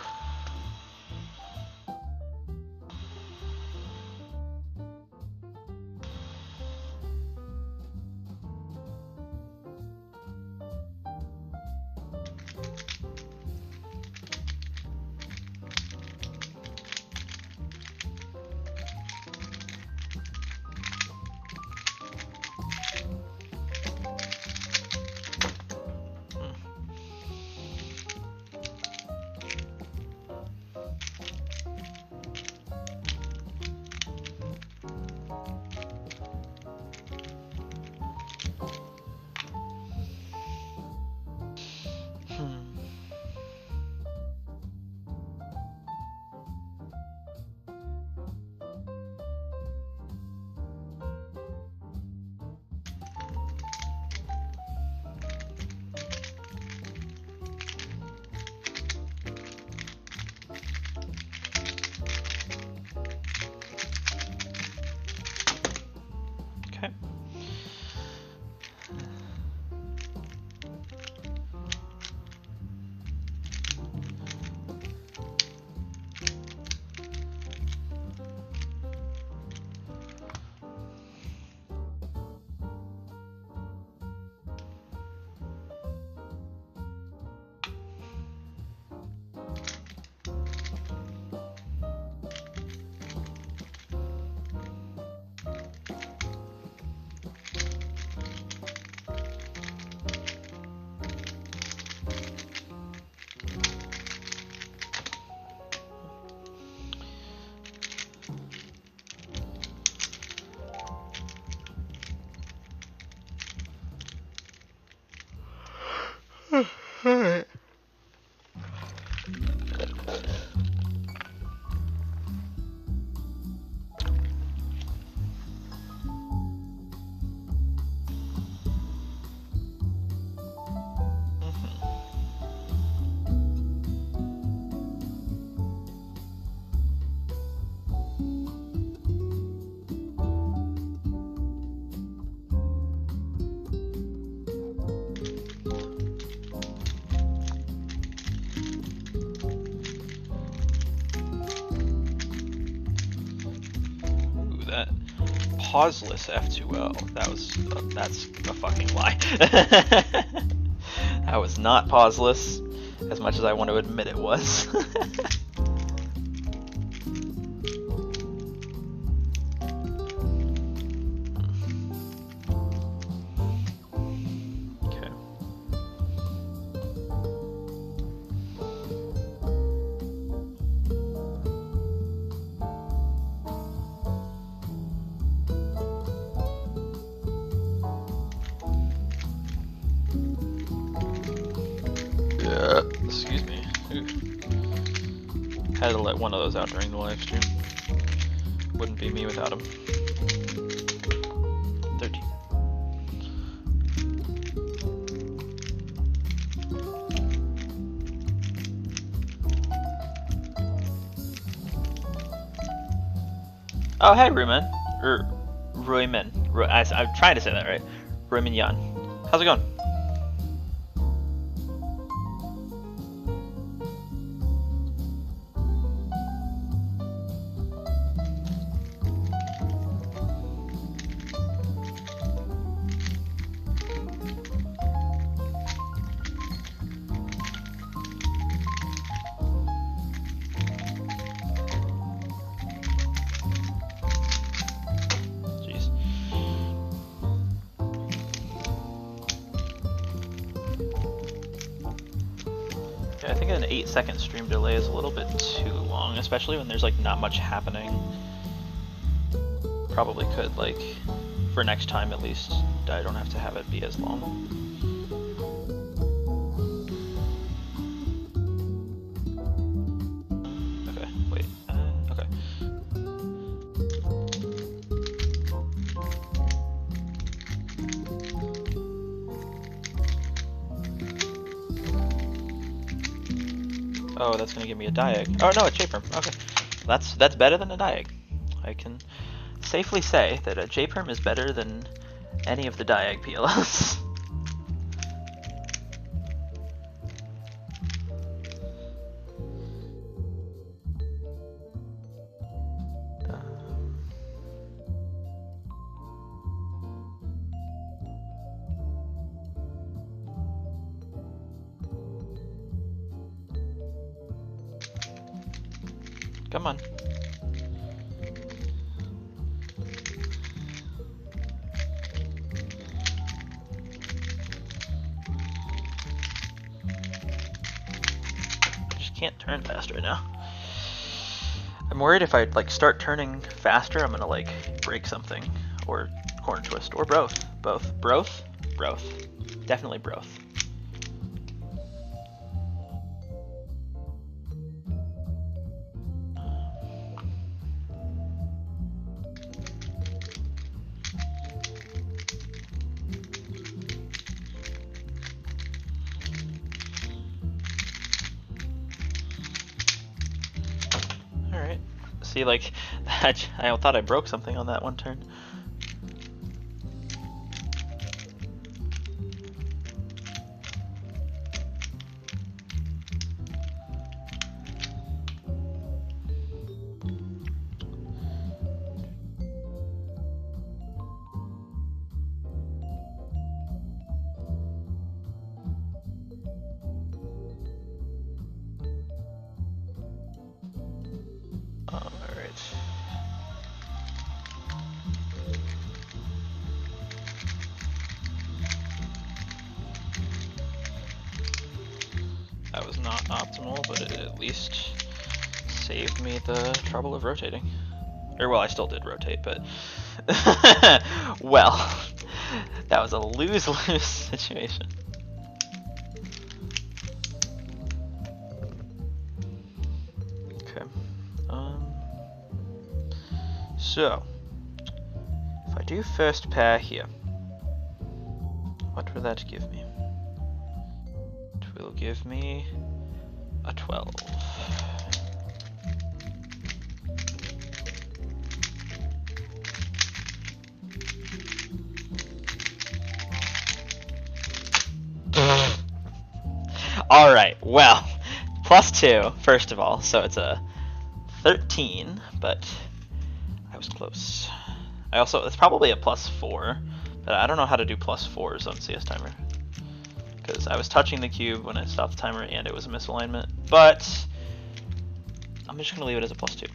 Pauseless F2O. That's a fucking lie. That was not pauseless, as much as I want to admit it was. Excuse me. Oof. Had to let one of those out during the live stream. Wouldn't be me without him. 13. Oh, hey, Ruiman. Ruiman. I'm trying to say that right. Ruiman Yan. How's it going? I think an 8-second stream delay is a little bit too long, especially when there's like not much happening. Probably could, like, for next time at least, I don't have to have it be as long. Okay, wait, okay. Oh, that's gonna give me a diag. Oh no, it's J-perm. Okay, that's better than a diag. I can safely say that a J-perm is better than any of the diag PLS. Come on. I just can't turn fast right now. I'm worried if I like start turning faster, I'm gonna like break something, or corner twist, or both. Both. Definitely both. See, like, I thought I broke something on that one turn. That was not optimal, but it at least saved me the trouble of rotating. Or, well, I still did rotate, but... well, that was a lose-lose situation. Okay. So, if I do first pair here, what will that give me? It will give me a 12. Alright, well, +2, first of all, so it's a 13, but I was close. it's probably a +4, but I don't know how to do +4s on CS Timer. Because I was touching the cube when I stopped the timer and it was a misalignment. But I'm just gonna leave it as a +2.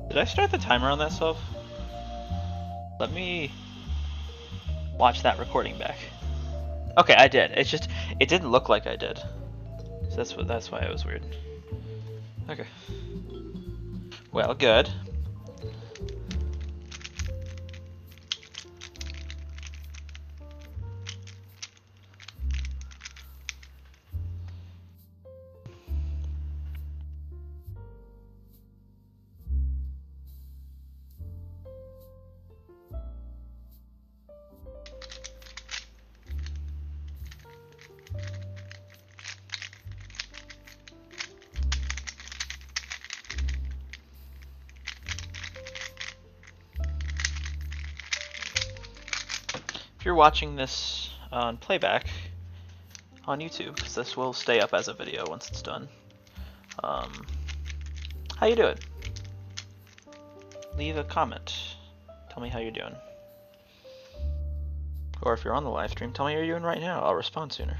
Did I start the timer on that stuff? Let me watch that recording back. Okay, I did. It's just it didn't look like I did. So that's why it was weird. Okay. Well, good. If you're watching this on playback on YouTube, because this will stay up as a video once it's done, how you doing? Leave a comment. Tell me how you're doing. Or if you're on the live stream, tell me how you're doing right now. I'll respond sooner.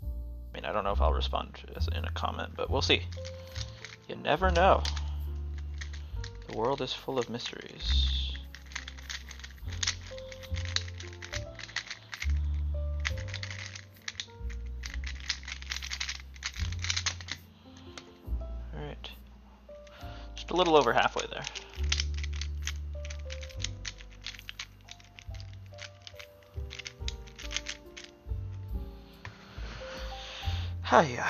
I mean, I don't know if I'll respond in a comment, but we'll see. You never know. The world is full of mysteries. Alright. Just a little over halfway there. Hiya.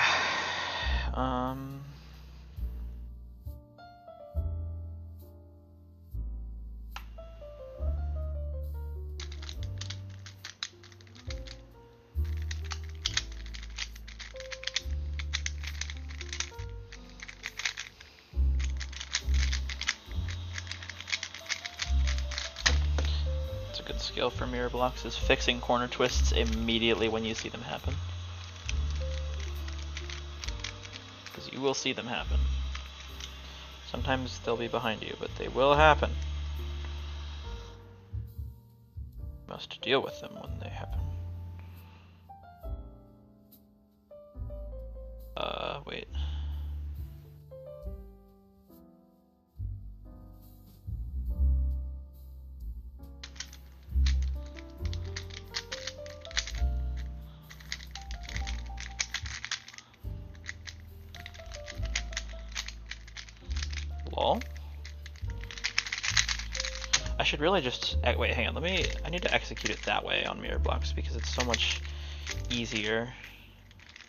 It's a good skill for mirror blocks, is fixing corner twists immediately when you see them happen. Because you will see them happen. Sometimes they'll be behind you, but they will happen. You must deal with them when they happen. Wait. Lol. I should really just wait. Hang on. I need to execute it that way on mirror blocks because it's so much easier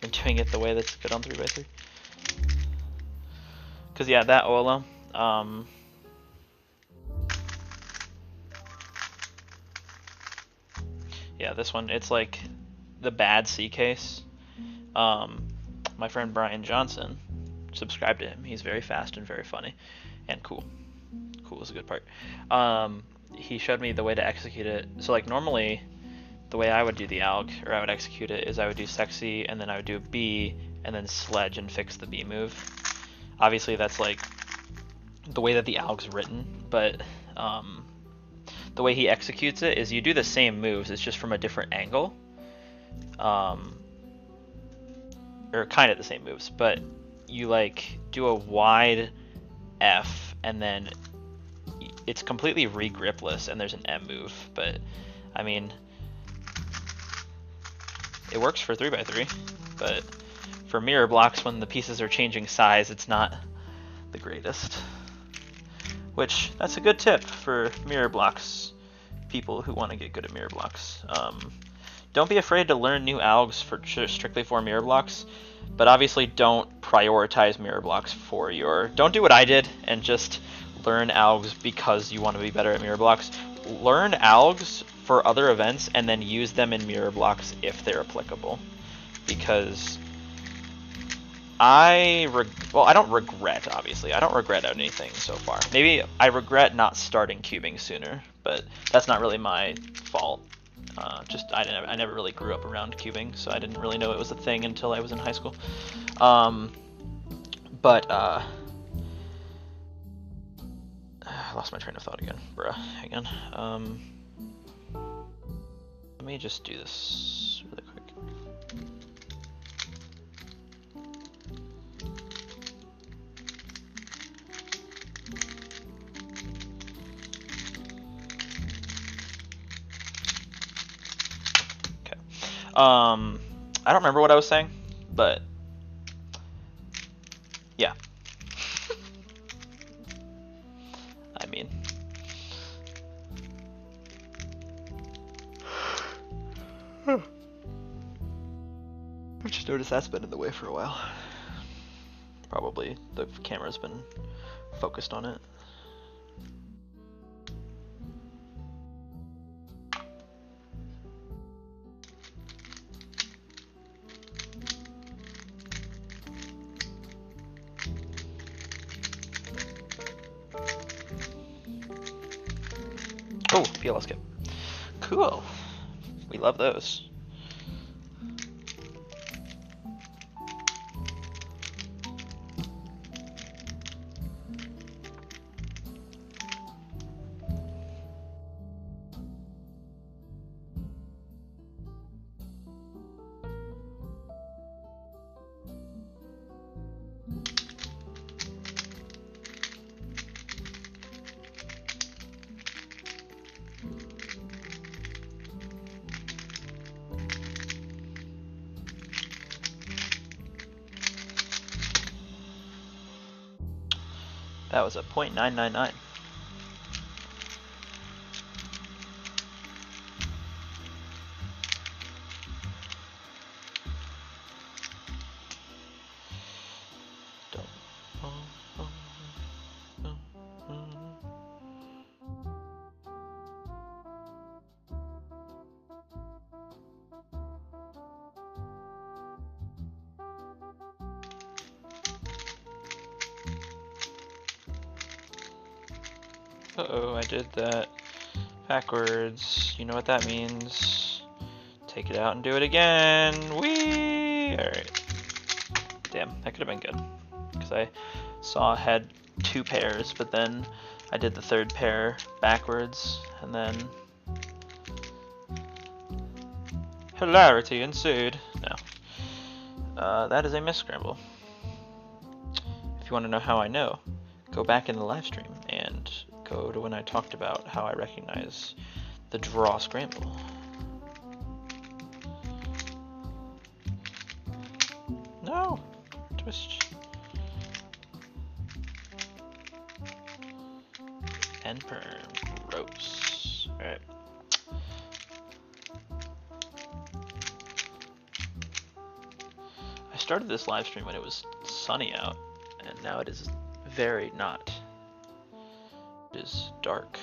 than doing it the way that's good on 3x3. Because yeah, that Ola. Yeah, this one. It's like the bad C case. My friend Brian Johnson. Subscribe to him. He's very fast and very funny and cool. Cool is a good part. He showed me the way to execute it. So like normally the way I would do the alg, or I would execute it, is I would do sexy and then I would do B and then sledge and fix the B move. Obviously that's like the way that the alg's written, but the way he executes it is you do the same moves, it's just from a different angle. Or kind of the same moves, but you like do a wide F and then it's completely re-gripless, and there's an M move, but I mean, it works for 3x3, but for mirror blocks, when the pieces are changing size, it's not the greatest. Which, that's a good tip for mirror blocks, people who want to get good at mirror blocks. Don't be afraid to learn new algs for strictly for mirror blocks, but obviously don't prioritize mirror blocks for your... Don't do what I did and just learn algs because you want to be better at mirror blocks. Learn algs for other events and then use them in mirror blocks if they're applicable. Because I don't regret, obviously. I don't regret anything so far. Maybe I regret not starting cubing sooner, but that's not really my fault. Just I never really grew up around cubing, so I didn't really know it was a thing until I was in high school. I lost my train of thought again, bruh. Hang on. Let me just do this really quick. I don't remember what I was saying, but yeah. I mean, I've just noticed that's been in the way for a while. Probably the camera's been focused on it. Oh, PLS skip. Cool. We love those. That was a .999. Uh-oh, I did that backwards. You know what that means. Take it out and do it again. Whee! Alright. Damn, that could have been good. Because I saw I had 2 pairs, but then I did the 3rd pair backwards, and then hilarity ensued. No. That is a miscramble. If you want to know how I know, go back in the live stream and go to when I talked about how I recognize the draw scramble. No! Twist. And perm. Gross. Alright. I started this live stream when it was sunny out, and now it is very not. It is dark.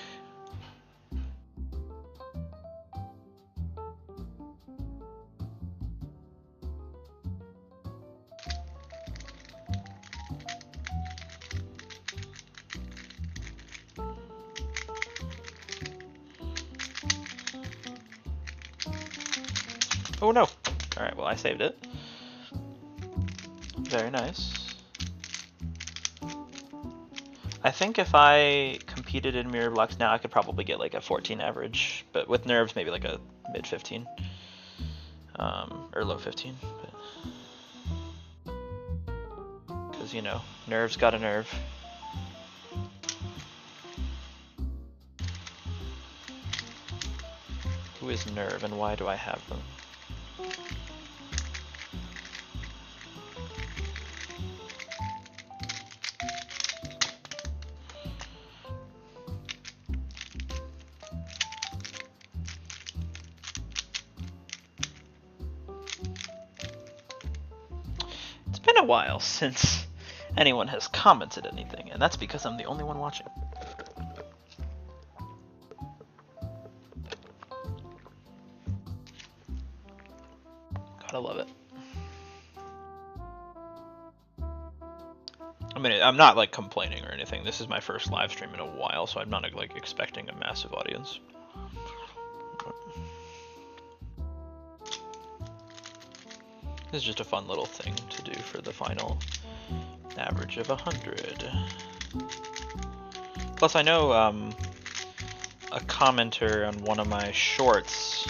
Oh no! Alright, well I saved it. Very nice. I think if I competed in mirror blocks now, I could probably get like a 14 average, but with nerves, maybe like a mid 15, or low 15. Because you know, nerves got a nerve. Who is Nerve and why do I have them? It's been a while since anyone has commented anything, and that's because I'm the only one watching. Gotta love it. I mean, I'm not like complaining or anything. This is my first live stream in a while, so I'm not like expecting a massive audience. This is just a fun little thing to do for the final average of 100. Plus, I know a commenter on one of my shorts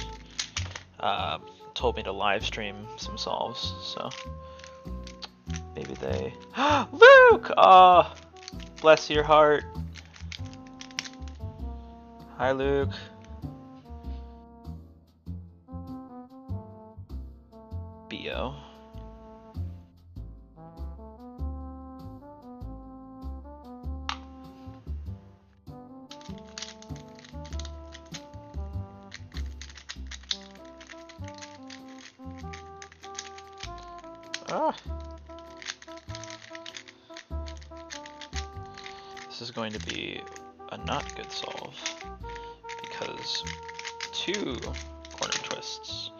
told me to live stream some solves, so maybe they... Luke! Oh, bless your heart. Hi, Luke. BO. Ah. This is going to be a not good solve because 2 corner twists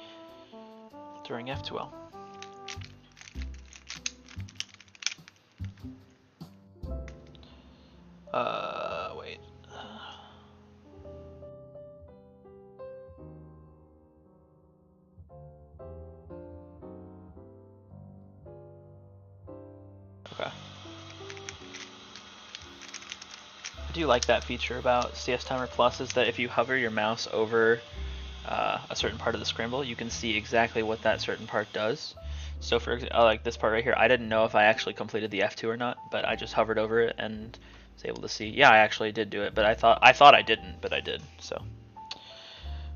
during F2L. Wait. Okay. I do like that feature about CS Timer Plus is that if you hover your mouse over a certain part of the scramble, you can see exactly what that certain part does. So for like this part right here, I didn't know if I actually completed the F2 or not, but I just hovered over it and was able to see, yeah, I actually did do it, but I thought I didn't, but I did. So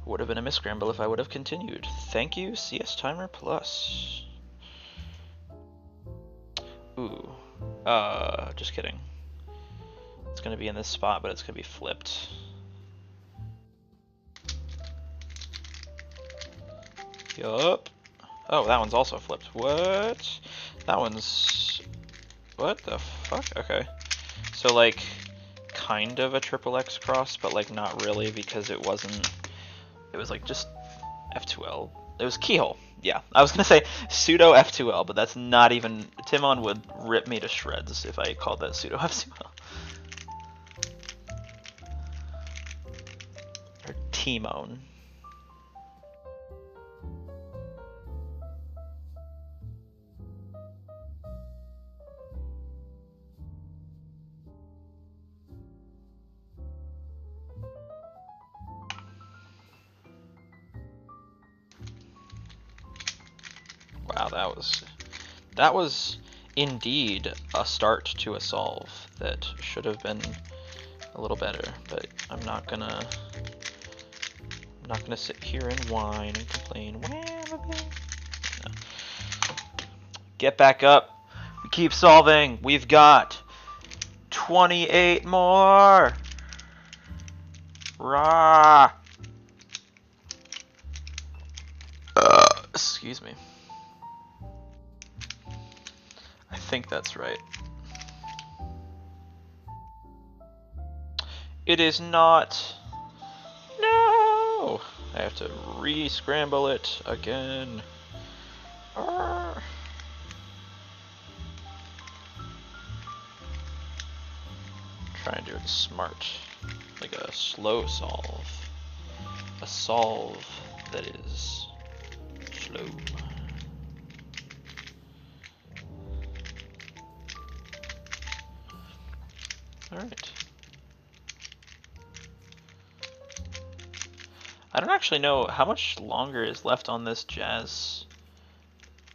would have been a misscramble if I would have continued. Thank you, CS Timer Plus. Ooh, just kidding. It's gonna be in this spot, but it's gonna be flipped. Yup. Oh, that one's also flipped. What? That one's... What the fuck? Okay. So, like, kind of a triple X cross, but, like, not really, because it wasn't... It was, like, just F2L. It was keyhole. Yeah. I was gonna say pseudo F2L, but that's not even... Timon would rip me to shreds if I called that pseudo F2L. Or Timon. Wow, that was indeed a start to a solve that should have been a little better, but I'm not gonna sit here and whine and complain. No. Get back up. We keep solving. We've got 28 more. Rah. Excuse me. I think that's right. It is not. No! I have to re-scramble it again. Arr. Try and do it smart. Like a slow solve. A solve that is slow. Alright. I don't actually know how much longer is left on this jazz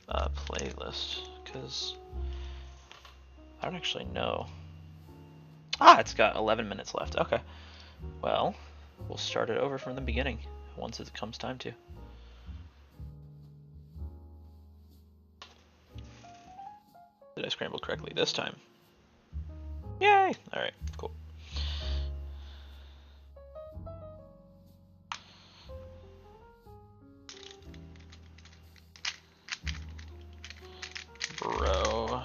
playlist, because I don't actually know. Ah, it's got 11 minutes left. Okay. Well, we'll start it over from the beginning. once it comes time to. Did I scramble correctly this time? Yay! Alright, cool. Bro.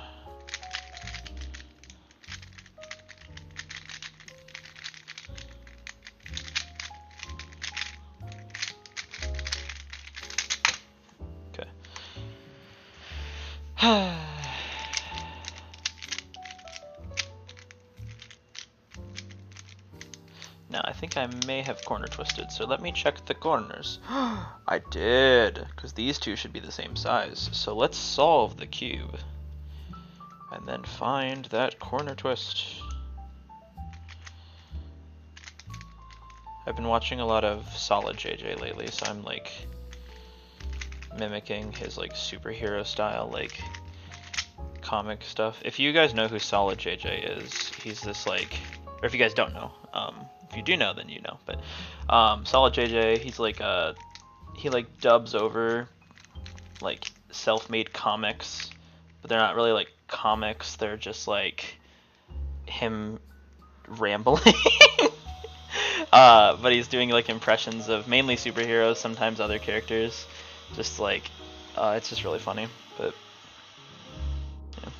Okay. Now, I think I may have corner twisted, so let me check the corners. I did, because these two should be the same size. So let's solve the cube, and then find that corner twist. I've been watching a lot of Solid JJ lately, so I'm like mimicking his like superhero style, like comic stuff. If you guys know who Solid JJ is, he's this like, or if you guys don't know, if you do know, then you know. But Solid JJ, he's like he like dubs over like self-made comics, but they're not really like comics. They're just like him rambling. But he's doing like impressions of mainly superheroes, sometimes other characters. Just like it's just really funny. But yeah.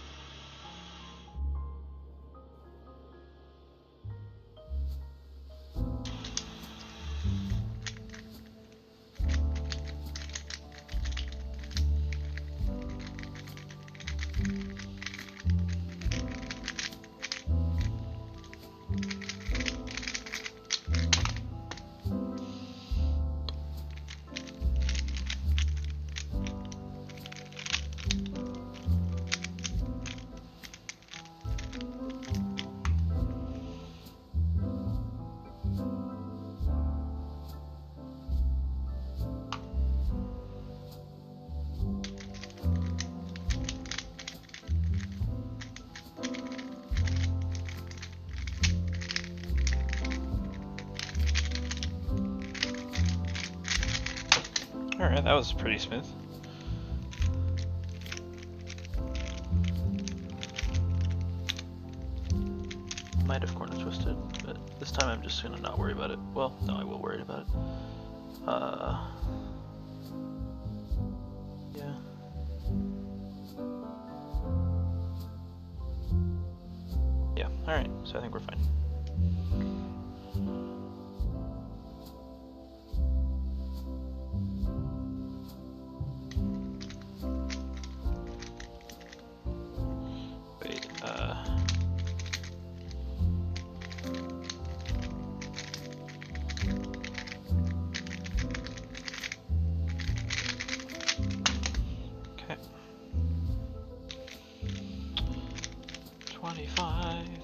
Alright, that was pretty smooth. Might have corner twisted, but this time I'm just gonna not worry about it. Well, no, I will worry about it. Yeah. Yeah, alright, so I think we're fine.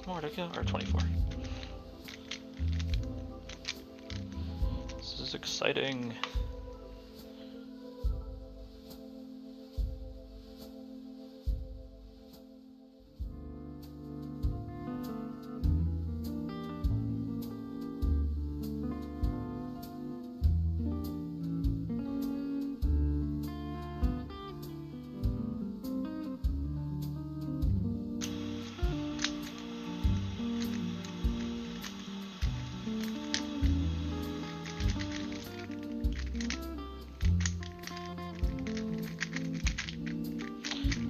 More to go, or 24. This is exciting.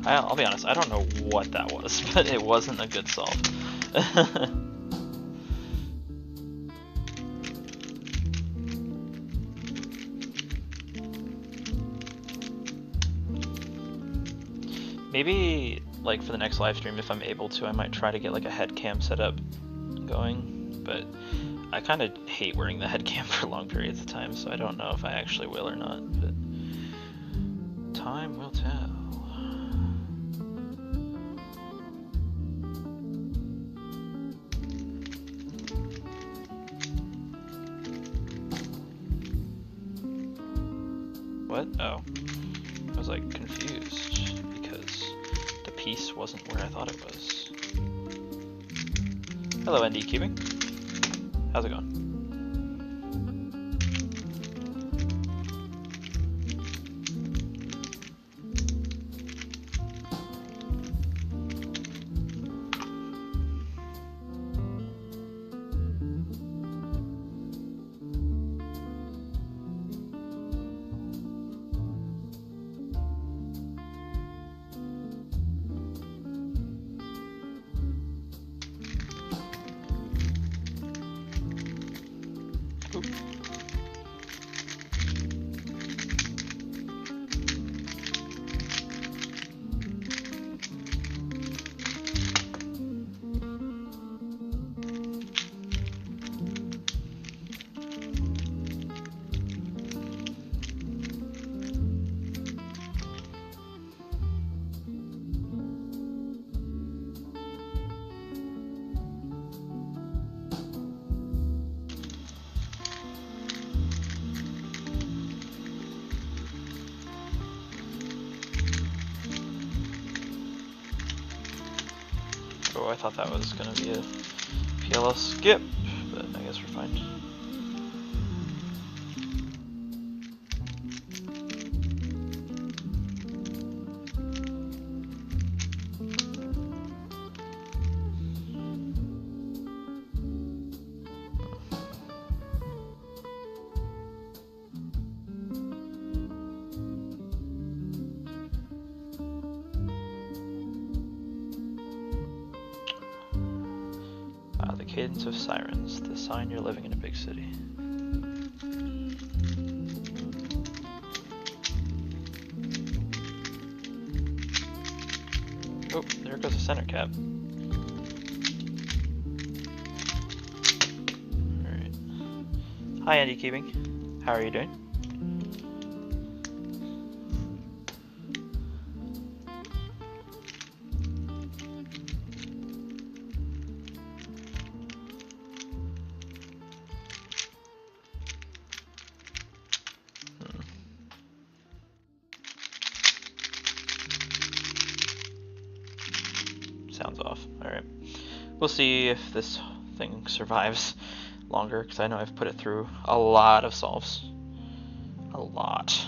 I'll be honest, I don't know what that was, but it wasn't a good solve. Maybe, like, for the next live stream, if I'm able to, I might try to get, like, a head cam setup going, but I kind of hate wearing the head cam for long periods of time, so I don't know if I actually will or not, but time will tell. What? Oh. I was like confused because the piece wasn't where I thought it was. Hello, ND Cubing. How's it going? I thought that was going to be a PLL skip, but I guess we're fine. The cadence of sirens, the sign you're living in a big city. Oh, there goes the center cap. Alright. Hi Andy Keeping. How are you doing? Sounds off. Alright. We'll see if this thing survives longer, because I know I've put it through a lot of solves. A lot.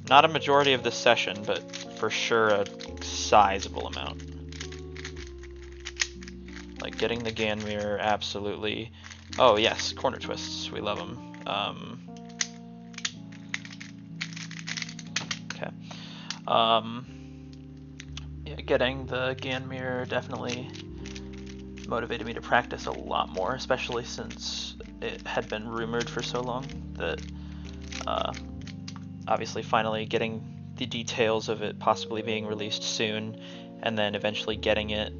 Not a majority of this session, but for sure a sizable amount. Like getting the GAN mirror, absolutely. Oh yes, corner twists. We love them. Okay. Yeah, getting the GAN mirror definitely motivated me to practice a lot more, especially since it had been rumored for so long that obviously finally getting the details of it possibly being released soon and then eventually getting it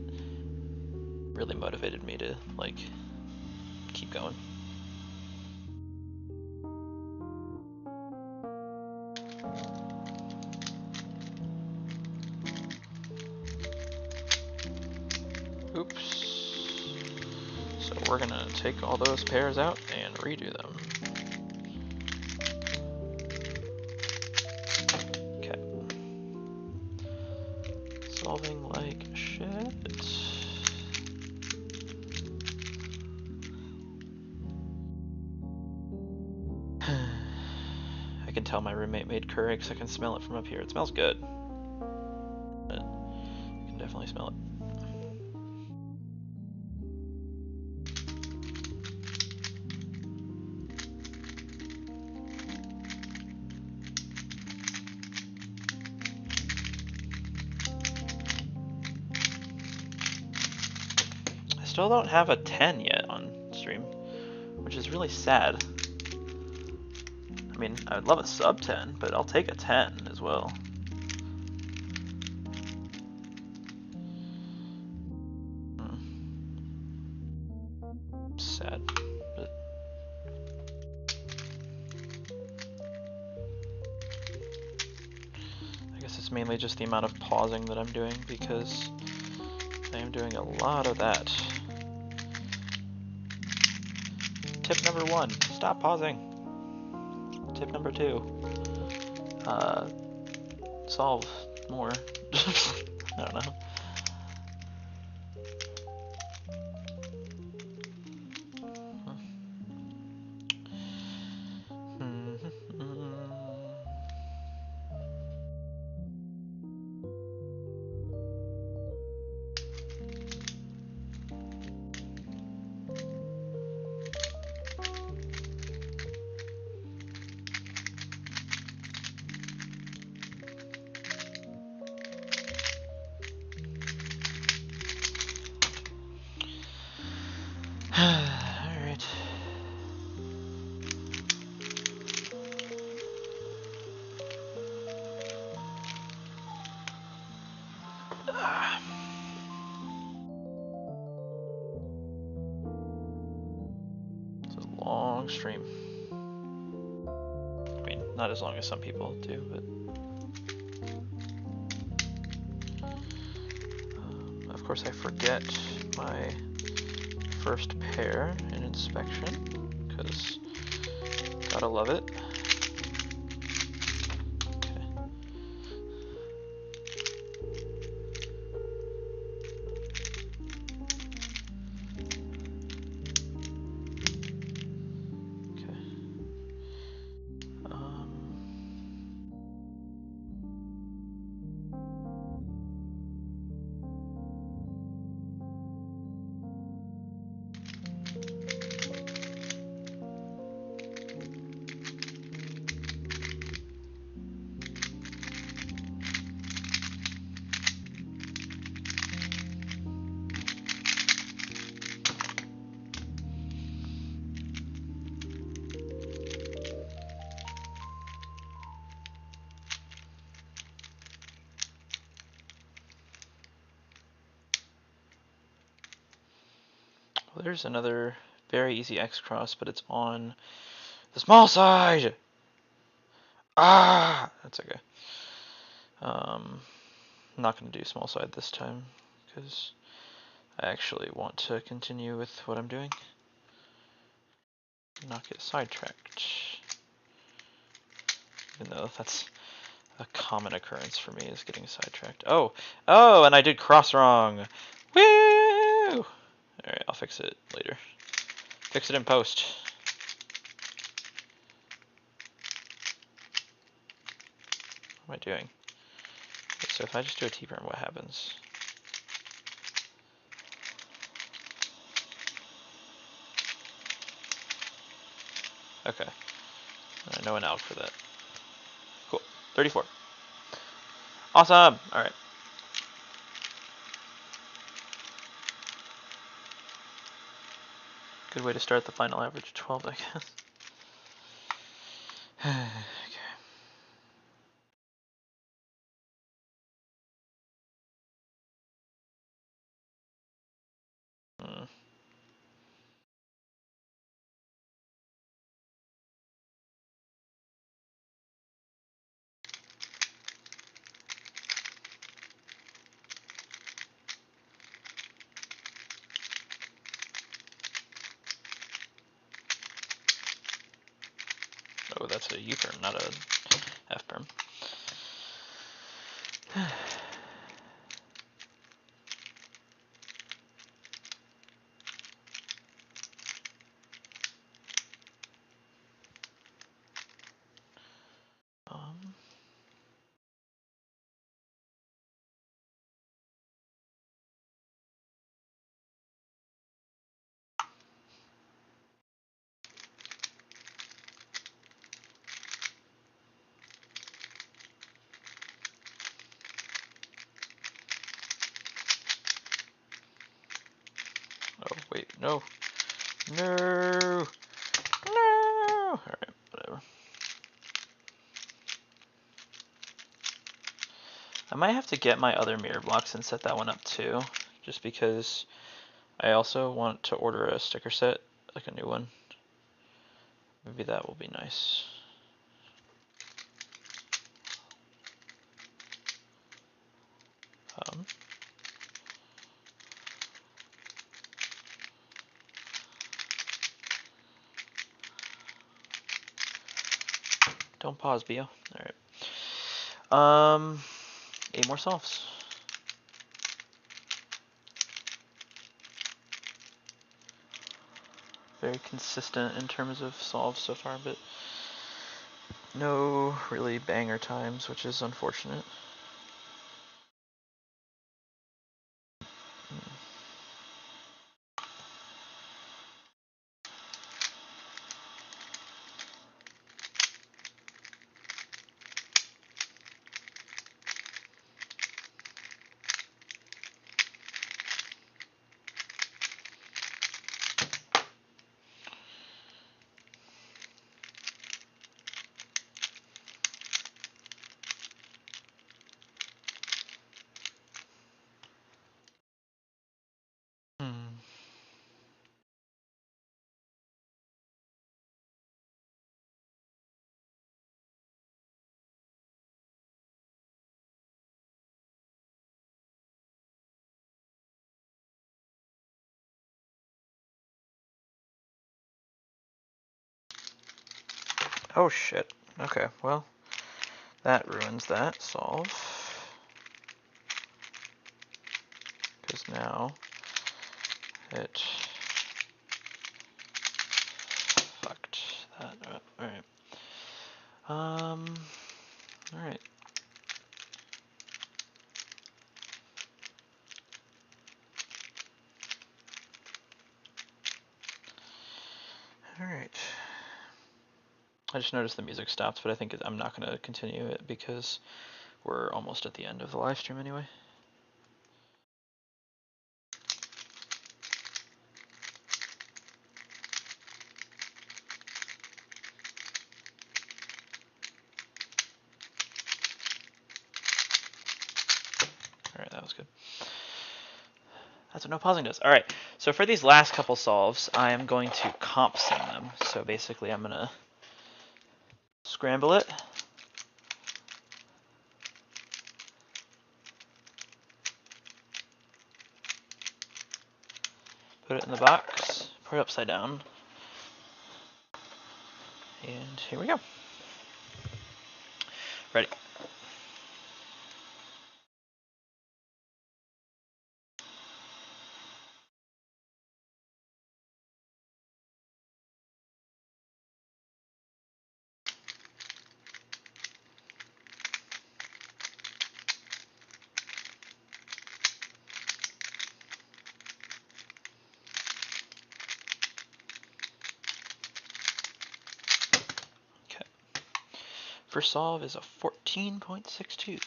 really motivated me to like keep going. Oops. So we're gonna take all those pairs out and redo them. Okay. Solving like shit. I can tell my roommate made curry because I can smell it from up here. It smells good. But I can definitely smell it. Still don't have a 10 yet on stream, which is really sad. I mean, I would love a sub 10, but I'll take a 10 as well. Sad, but I guess it's mainly just the amount of pausing that I'm doing because I am doing a lot of that. Tip number 1, stop pausing. Tip number 2, solve more. I don't know. Alright. It's a long stream. I mean, not as long as some people do, but of course I forget my first pair in inspection, because gotta love it. Okay. there's another very easy X cross, but it's on the small side. Ah, that's okay. I'm not going to do small side this time because I actually want to continue with what I'm doing. Not get sidetracked. Even though that's a common occurrence for me, is getting sidetracked. Oh, and I did cross wrong. Woo! Alright, I'll fix it later. Fix it in post. What am I doing? Okay, so if I just do a T-perm, what happens? Okay. I know an alg for that. Cool. 34. Awesome! Alright. Good way to start the final average, 12, I guess. Okay. Oh, that's a U-perm, not a F-perm. Oh, wait, no. No! No! Alright, whatever. I might have to get my other mirror blocks and set that one up too, just because I also want to order a sticker set, like a new one. Maybe that will be nice. Don't pause, Bio. Alright. 8 more solves. Very consistent in terms of solves so far, but no really banger times, which is unfortunate. Oh shit. Okay, well, that ruins that solve. Because now it fucked that up. Alright. Alright. Alright. I just noticed the music stopped, but I think I'm not going to continue it because we're almost at the end of the live stream anyway. Alright, that was good. That's what no pausing does. Alright, So for these last couple solves, I am going to comp sim them. So basically I'm going to scramble it. Put it in the box, put it upside down, and here we go. Ready. Okay. First solve is a 14.62.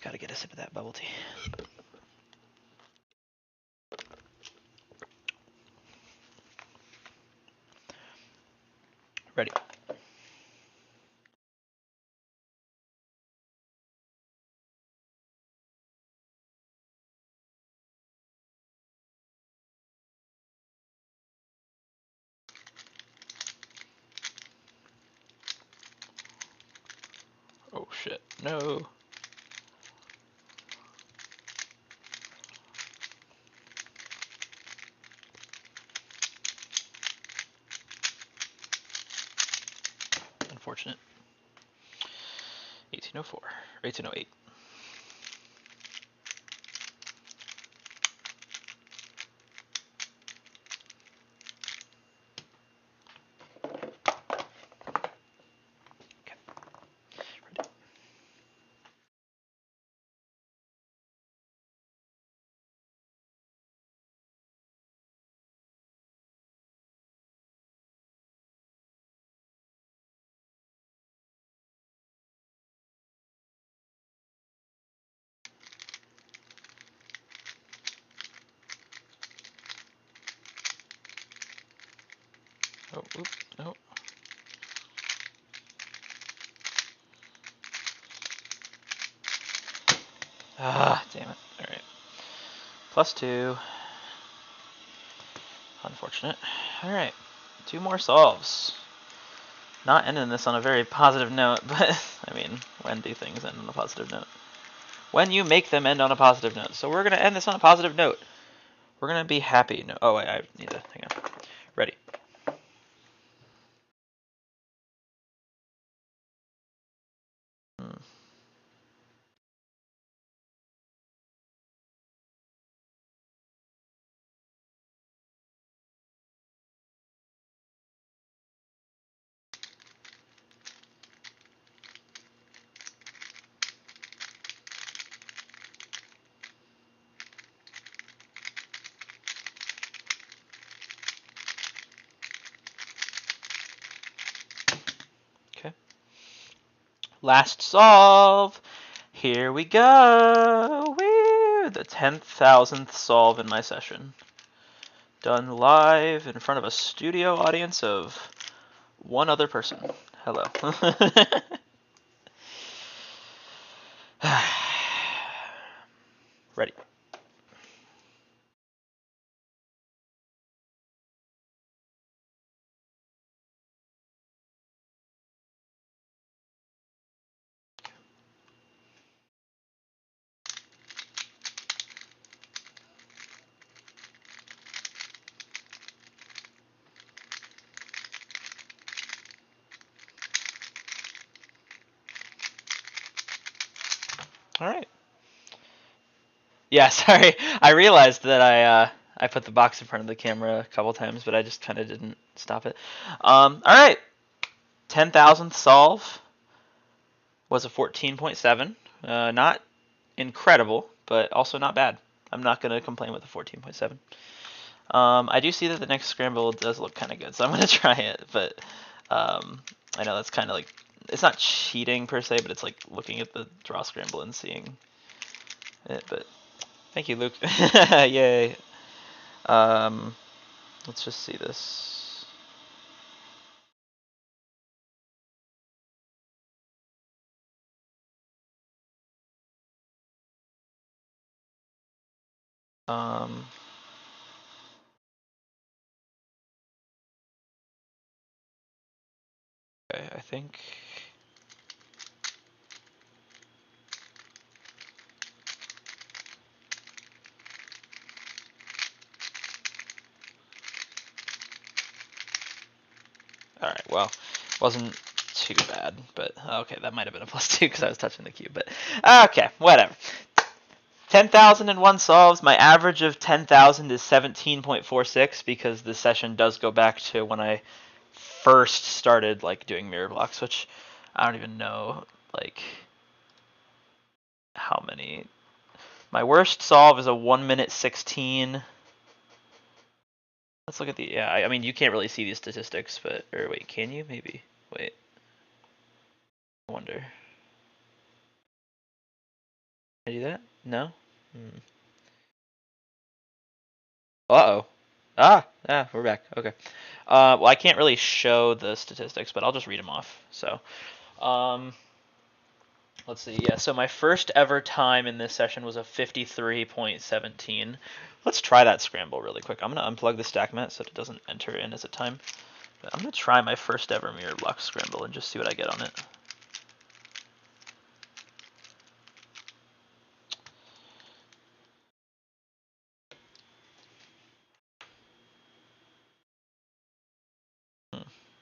Gotta get a sip of that bubble tea. Ready. Oh shit, no. Unfortunate. 1804, 1808. Okay. Ready. Oh, oops, no. Ah, damn it. Alright. +2. Unfortunate. Alright. 2 more solves. Not ending this on a very positive note, but, I mean, when do things end on a positive note? When you make them end on a positive note. So we're going to end this on a positive note. We're going to be happy. No, oh, wait, I need to, hang on. Ready. Okay. Last solve. Here we go. Woo! The 10,000th solve in my session. Done live in front of a studio audience of one other person. Hello. Ready. All right. Yeah, sorry. I realized that I put the box in front of the camera a couple times, but I just kind of didn't stop it. All right. 10,000th solve was a 14.7. Not incredible, but also not bad. I'm not going to complain with a 14.7. I do see that the next scramble does look kind of good, so I'm going to try it, but I know that's kind of like, it's not cheating per se, but it's like looking at the draw scramble and seeing it, but thank you, Luke. Yay. Let's just see this. Okay, I think. All right, well, wasn't too bad, but okay, that might have been a +2 because I was touching the cube, but okay, whatever. 10,001 solves. My average of 10,000 is 17.46 because the session does go back to when I first started like doing mirror blocks, which I don't even know like how many. My worst solve is a 1 minute 16. Let's look at the, yeah, I mean, you can't really see these statistics, but, or wait, can you? Maybe. Wait. I wonder. Can I do that? No? Uh-oh. Ah, we're back. Okay. Well, I can't really show the statistics, but I'll just read them off. So, let's see. Yeah, so my first ever time in this session was a 53.17. Let's try that scramble really quick. I'm going to unplug the stack mat so it doesn't enter in as a time. But I'm going to try my first ever mirror block scramble and just see what I get on it.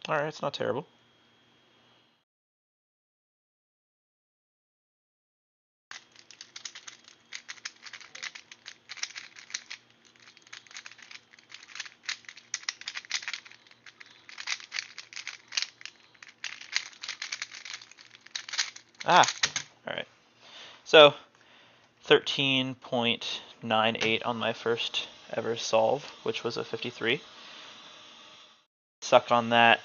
Alright, it's not terrible. Alright. So, 13.98 on my first ever solve, which was a 53. Suck on that,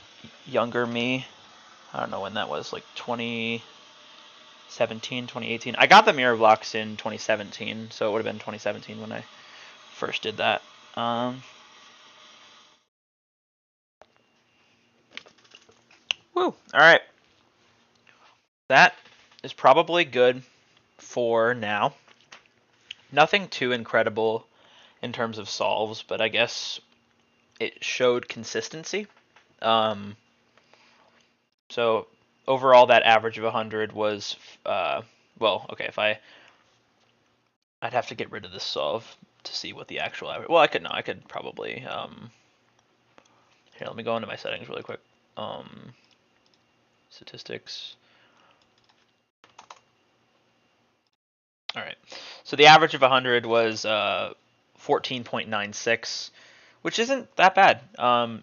younger me. I don't know when that was, like 2017, 2018. I got the mirror blocks in 2017, so it would have been 2017 when I first did that. Woo! Alright. That is probably good for now. Nothing too incredible in terms of solves, but I guess it showed consistency. So overall, that average of 100 was, well, okay, if I'd have to get rid of this solve to see what the actual average, well, I could probably, here, let me go into my settings really quick. Statistics. All right, so the average of 100 was 14.96, which isn't that bad.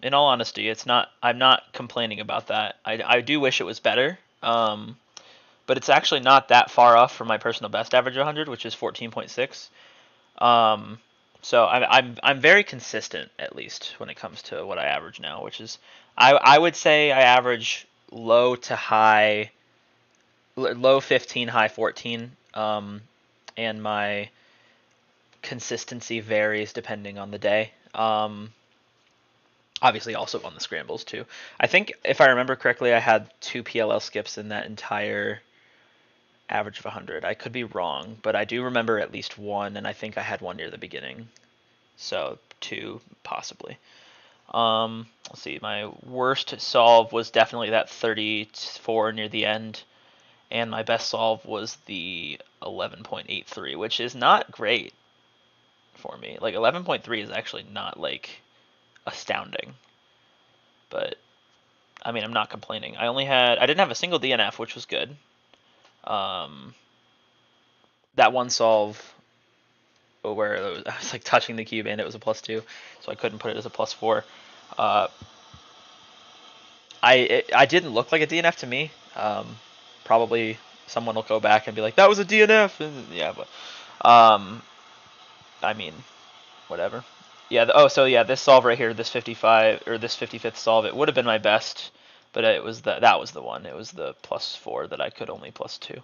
In all honesty, it's not. I'm not complaining about that. I do wish it was better. But it's actually not that far off from my personal best average of 100, which is 14.6. So I'm very consistent, at least when it comes to what I average now, which is I would say I average low to high, low 15, high 14, and my consistency varies depending on the day. Obviously, also on the scrambles too. I think if I remember correctly, I had 2 PLL skips in that entire average of 100. I could be wrong, but I do remember at least one, and I think I had one near the beginning. So 2 possibly. Let's see. My worst solve was definitely that 34 near the end, and my best solve was the 11.83, which is not great for me. Like 11.3 is actually not like astounding, but I mean I'm not complaining. I didn't have a single DNF, which was good. That one solve where I was like touching the cube and it was a +2, so I couldn't put it as a +4. I didn't look like a DNF to me. Probably someone will go back and be like, that was a DNF, and yeah, but I mean, whatever. Yeah. So yeah, this solve right here, this 55 or this 55th solve, it would have been my best, but that was the one. It was the +4 that I could only +2.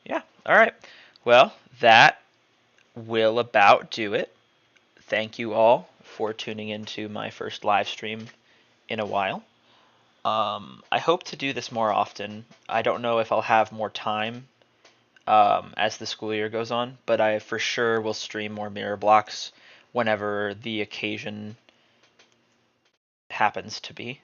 Yeah. All right. Well, that will about do it. Thank you all for tuning into my first live stream in a while. I hope to do this more often. I don't know if I'll have more time as the school year goes on, but I for sure will stream more mirror blocks whenever the occasion happens to be.